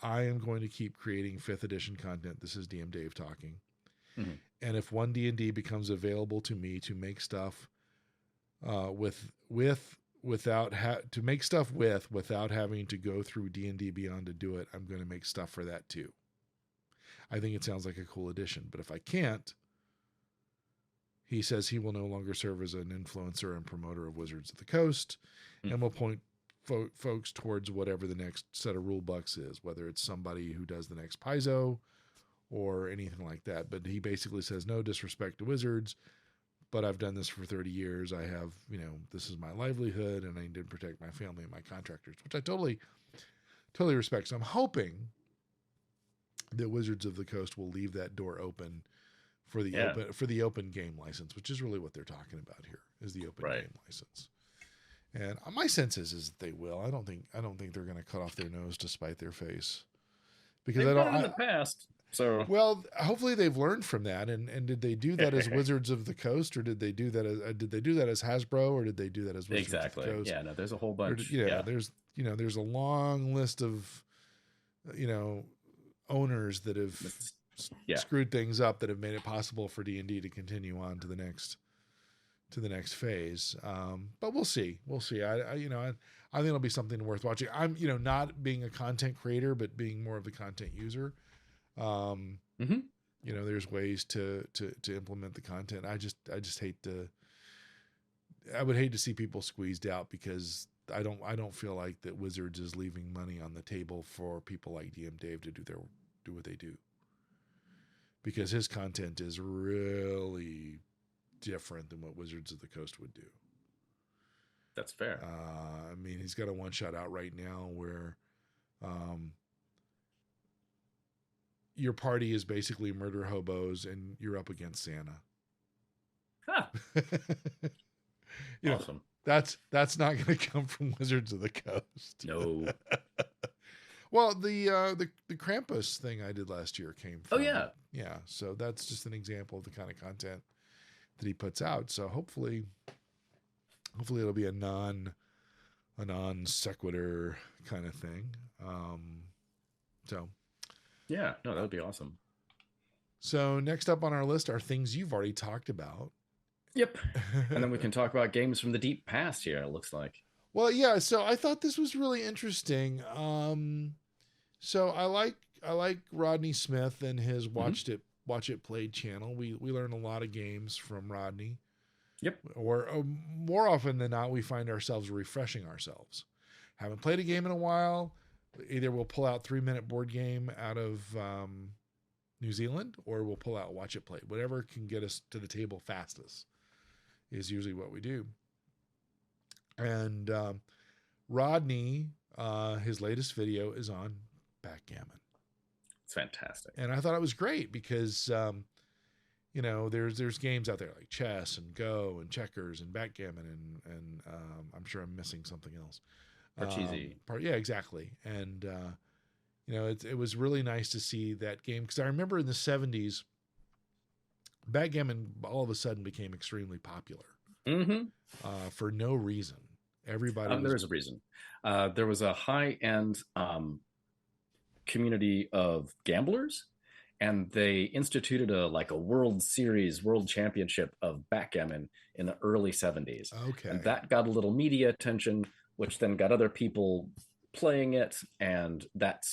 I am going to keep creating 5th edition content. This is DMDave talking. Mm-hmm. And if OneD&D becomes available to me to make stuff without having to go through DNDB to do it, I'm going to make stuff for that too. I think it sounds like a cool addition, but if I can't, he says he will no longer serve as an influencer and promoter of Wizards of the Coast, and will point folks towards whatever the next set of rule books is, whether it's somebody who does the next Paizo or anything like that. But he basically says, no disrespect to Wizards, but I've done this for 30 years. I have, this is my livelihood, and I need to protect my family and my contractors, which I totally respect. So I'm hoping that Wizards of the Coast will leave that door open for the open game license, which is really what they're talking about here, is the open game license. And my sense is that they will. I don't think they're going to cut off their nose to spite their face, because they've done it in the past. So hopefully they've learned from that. And did they do that as Wizards of the Coast, or did they do that as Hasbro, or did they do that as Wizards of the Coast? Yeah, no, there's a whole bunch. There's a long list of owners that have screwed things up, that have made it possible for D&D to continue on to the next phase. But we'll see. I think it'll be something worth watching. I'm, not being a content creator, but being more of the content user. There's ways to implement the content. I just I would hate to see people squeezed out, because I don't feel like that Wizards is leaving money on the table for people like DMDave to do what they do, because his content is really different than what Wizards of the Coast would do. That's fair. He's got a one-shot out right now where your party is basically murder hobos and you're up against Santa. Huh. Awesome. That's not going to come from Wizards of the Coast. No. Well, the Krampus thing I did last year came from. Oh yeah. Yeah. So that's just an example of the kind of content that he puts out. So hopefully it'll be a non sequitur kind of thing. Yeah, no, that would be awesome. So next up on our list are things you've already talked about. Yep. And then we can talk about games from the deep past here, it looks like. Well, yeah, so I thought this was really interesting. So I like Rodney Smith and his Watch It Played channel. We learn a lot of games from Rodney. Yep. Or more often than not, we find ourselves refreshing ourselves. Haven't played a game in a while. Either we'll pull out 3-minute board game out of New Zealand, or we'll pull out Watch It Played. Whatever can get us to the table fastest is usually what we do. And Rodney, his latest video is on backgammon. It's fantastic. And I thought it was great because, there's games out there like chess and Go and checkers and backgammon and I'm sure I'm missing something else. Parcheesi. Yeah, exactly. And, it was really nice to see that game, because I remember in the 70s, backgammon all of a sudden became extremely popular for no reason. Everybody there is a reason. There was a high-end community of gamblers, and they instituted a World Championship of backgammon in the early 70s. Okay. And that got a little media attention, which then got other people playing it, and that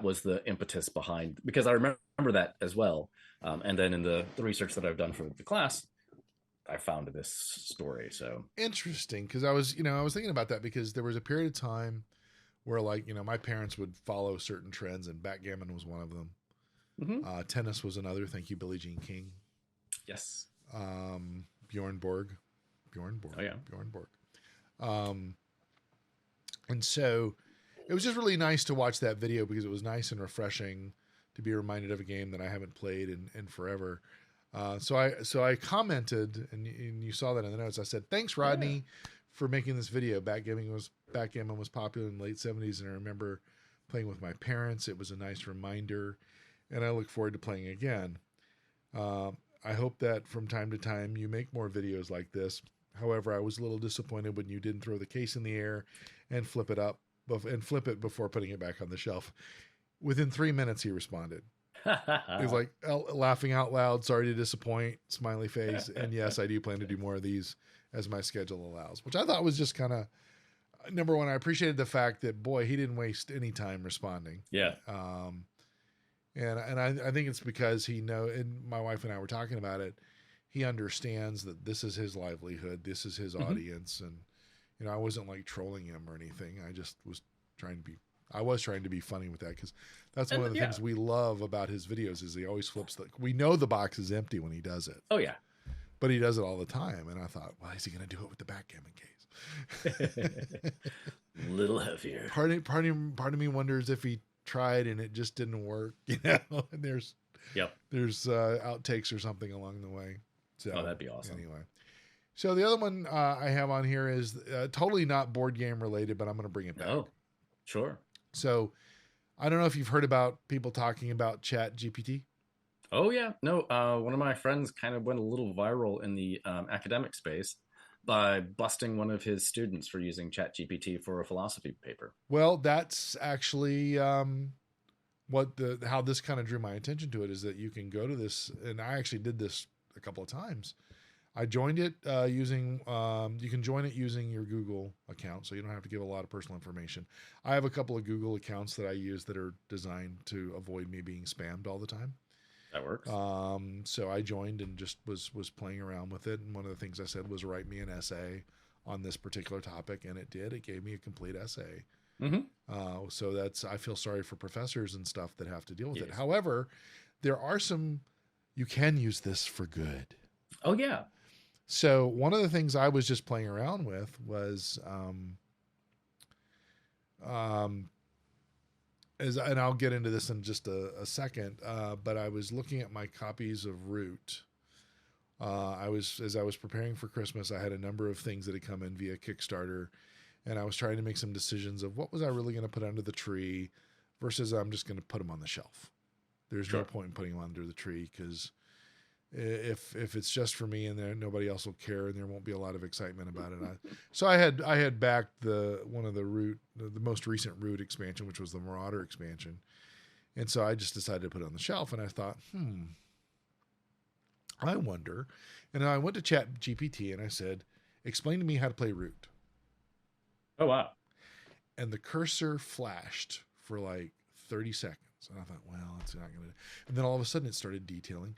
was the impetus behind, because I remember that as well. And then in the research that I've done for the class, I found this story. So interesting, because I was thinking about that, because there was a period of time where my parents would follow certain trends, and backgammon was one of them. Tennis was another. Thank you, Billie Jean King. Yes. Bjorn Borg. Oh yeah. Bjorn Borg. And so it was just really nice to watch that video because it was nice and refreshing to be reminded of a game that I haven't played in forever. So I commented, and you saw that in the notes. I said, "Thanks, Rodney, for making this video. Backgammon was popular in the late 70s, and I remember playing with my parents. It was a nice reminder, and I look forward to playing again. I hope that from time to time you make more videos like this. However, I was a little disappointed when you didn't throw the case in the air and flip it before putting it back on the shelf." Within 3 minutes, he responded. He was like laughing out loud, "Sorry to disappoint," smiley face. "And yes, I do plan to do more of these as my schedule allows," which I thought was just kind of, number one, I appreciated the fact that, boy, he didn't waste any time responding. Yeah. And I think it's because and my wife and I were talking about it. He understands that this is his livelihood. This is his audience. And, I wasn't like trolling him or anything. I just was trying to be funny with that, because that's one of the things we love about his videos is he always flips we know the box is empty when he does it. Oh yeah. But he does it all the time. And I thought, well, is he going to do it with the backgammon case? A little heavier. Part of me wonders if he tried and it just didn't work, and there's outtakes or something along the way. So, that'd be awesome. Anyway. So the other one I have on here is totally not board game related, but I'm going to bring it back. Oh, sure. So I don't know if you've heard about people talking about Chat GPT. Oh yeah. No, one of my friends kind of went a little viral in the academic space by busting one of his students for using Chat GPT for a philosophy paper. Well, that's actually how this kind of drew my attention to it, is that you can go to this, and I actually did this a couple of times. I joined it using, you can join it using your Google account, so you don't have to give a lot of personal information. I have a couple of Google accounts that I use that are designed to avoid me being spammed all the time. That works. So I joined and just was playing around with it. And one of the things I said was, write me an essay on this particular topic. And it did. It gave me a complete essay. So I feel sorry for professors and stuff that have to deal with it. However, there are you can use this for good. Oh yeah. So one of the things I was just playing around with was, and I'll get into this in just a second, but I was looking at my copies of Root. As I was preparing for Christmas, I had a number of things that had come in via Kickstarter, and I was trying to make some decisions of what was I really going to put under the tree versus I'm just going to put them on the shelf. There's no point in putting them under the tree, because if it's just for me and there nobody else will care and there won't be a lot of excitement about it. So I had backed one of the Root, the most recent Root expansion, which was the Marauder expansion. And so I just decided to put it on the shelf, and I thought, I wonder. And I went to Chat GPT and I said, explain to me how to play Root. Oh, wow. And the cursor flashed for like 30 seconds. And I thought, well, it's not going to. And then all of a sudden it started detailing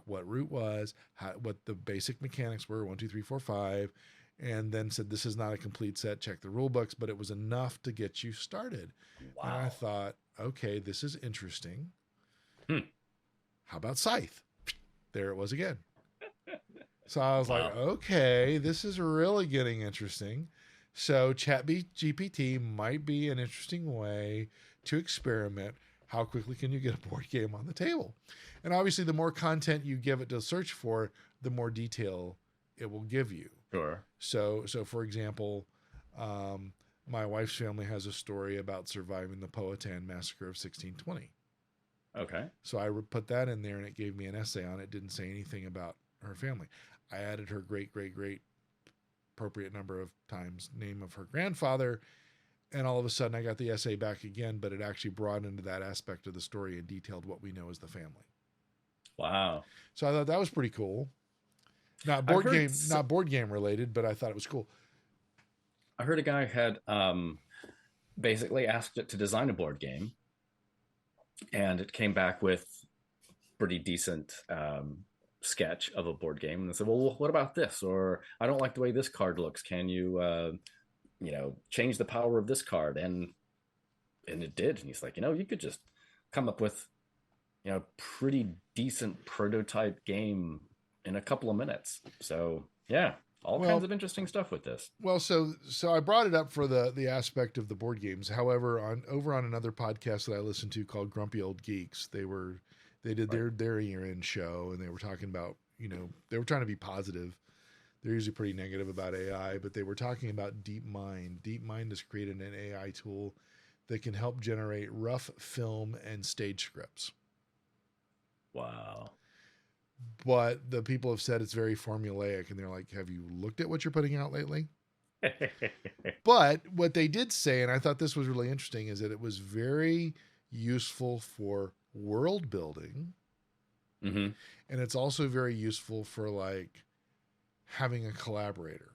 what Root was, what the basic mechanics were, 1, 2, 3, 4, 5, and then said, this is not a complete set, check the rule books, but it was enough to get you started. Wow. And I thought, okay, this is interesting. How about Scythe? There it was again. So I was like, okay, this is really getting interesting. So ChatGPT might be an interesting way to experiment. How quickly can you get a board game on the table? And obviously, the more content you give it to search for, the more detail it will give you. Sure. So for example, my wife's family has a story about surviving the Powhatan massacre of 1620. Okay. So I put that in there, and it gave me an essay on it. Didn't say anything about her family. I added her great appropriate number of times name of her grandfather, and all of a sudden I got the essay back again, but it actually brought into that aspect of the story and detailed what we know as the family. Wow. So I thought that was pretty cool. Not board game related, but I thought it was cool. I heard a guy had basically asked it to design a board game, and it came back with pretty decent sketch of a board game, and they said, well, what about this? Or I don't like the way this card looks. Can you change the power of this card? And it did. And he's like, you could just come up with pretty decent prototype game in a couple of minutes. So yeah, all kinds of interesting stuff with this. Well, so I brought it up for the aspect of the board games. However, over on another podcast that I listened to called Grumpy Old Geeks, they did their year-end show, and they were talking about, they were trying to be positive. They're usually pretty negative about AI, but they were talking about DeepMind. DeepMind has created an AI tool that can help generate rough film and stage scripts. Wow. But the people have said it's very formulaic, and they're like, have you looked at what you're putting out lately? But what they did say, and I thought this was really interesting, is that it was very useful for world building. Mm-hmm. And it's also very useful for like having a collaborator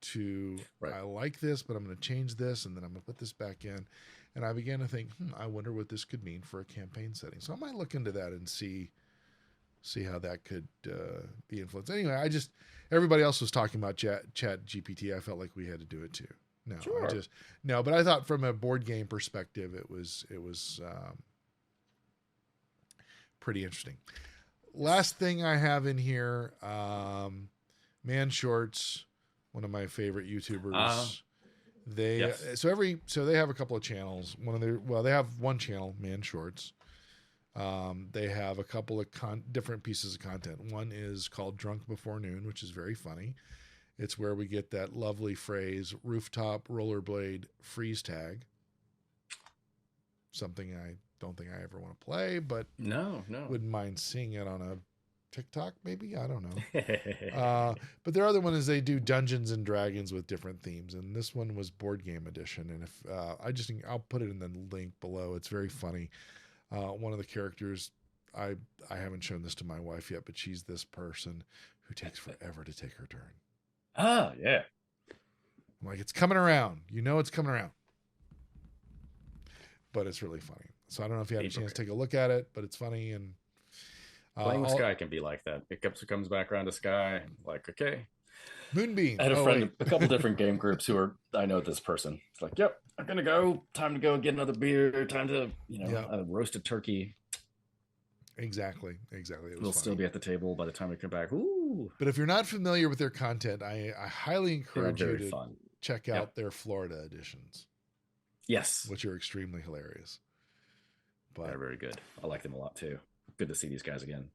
to, I like this, but I'm going to change this, and then I'm going to put this back in. And I began to think, I wonder what this could mean for a campaign setting. So I might look into that and see how that could be influenced. Anyway, everybody else was talking about chat GPT. I felt like we had to do it too. No, sure. But I thought from a board game perspective, it was pretty interesting. Last thing I have in here, Man Shorts, one of my favorite YouTubers. They have a couple of channels. They have one channel, Man Shorts. They have a couple of different pieces of content. One is called Drunk Before Noon, which is very funny. It's where we get that lovely phrase, rooftop rollerblade freeze tag. Something I don't think I ever want to play, but no, wouldn't mind seeing it on a TikTok, maybe. I don't know. But their other one is they do Dungeons and Dragons with different themes, and this one was board game edition. And if I'll put it in the link below. It's very funny. One of the characters, I haven't shown this to my wife yet, but she's this person who takes forever to take her turn. Ah, yeah. I'm like, it's coming around. It's coming around. But it's really funny. So I don't know if you had a chance to take a look at it, but it's funny. And playing with Sky can be like that. It comes back around to Sky, like, okay. Moonbeam. I had a friend, a couple different game groups who are, I know this person. It's like, yep, I'm going to go. Time to go get another beer. Time to, a roasted turkey. Exactly. We'll still be at the table by the time we come back. Ooh. But if you're not familiar with their content, I highly encourage you to check out their Florida editions. Yes. Which are extremely hilarious. But they're very good. I like them a lot too. Good to see these guys again.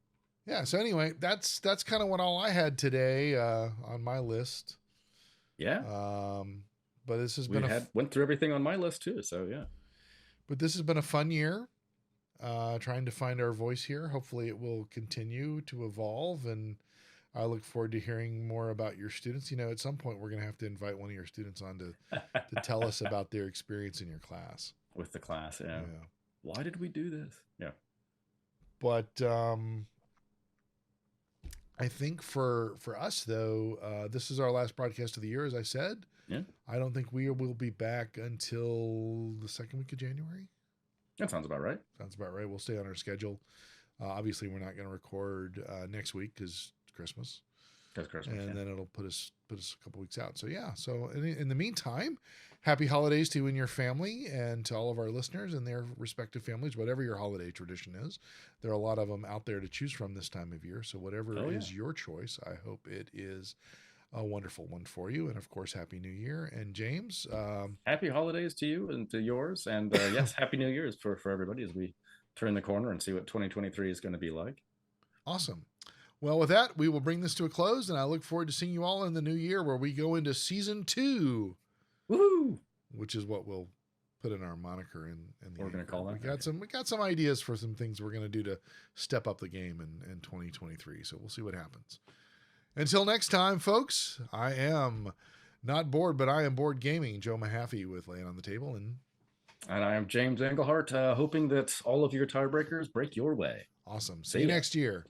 Yeah. So anyway, that's kind of what all I had today on my list. Yeah. But this has went through everything on my list too. So yeah. But this has been a fun year. Trying to find our voice here. Hopefully it will continue to evolve, and I look forward to hearing more about your students. At some point we're going to have to invite one of your students on to tell us about their experience in your class. With the class, yeah. Why did we do this? Yeah. But I think for us, though, this is our last broadcast of the year, as I said. Yeah. I don't think we will be back until the second week of January. That sounds about right. We'll stay on our schedule. Obviously, we're not going to record next week because it's Christmas. And then it'll put us a couple weeks out. So yeah. So in the meantime, happy holidays to you and your family, and to all of our listeners and their respective families, whatever your holiday tradition is. There are a lot of them out there to choose from this time of year. So whatever is your choice, I hope it is a wonderful one for you. And of course, Happy New Year. And James, happy holidays to you and to yours. And yes, Happy New Year's for everybody as we turn the corner and see what 2023 is going to be like. Awesome. Well, with that, we will bring this to a close, and I look forward to seeing you all in the new year, where we go into season 2. Woohoo! Which is what we'll put in our moniker in the we're going to call that. We got some ideas for some things we're going to do to step up the game in 2023. So we'll see what happens. Until next time, folks, I am not bored, but I am bored gaming. Joe Mahaffey with Laying on the Table. And I am James Englehart, hoping that all of your tiebreakers break your way. Awesome. See you next year.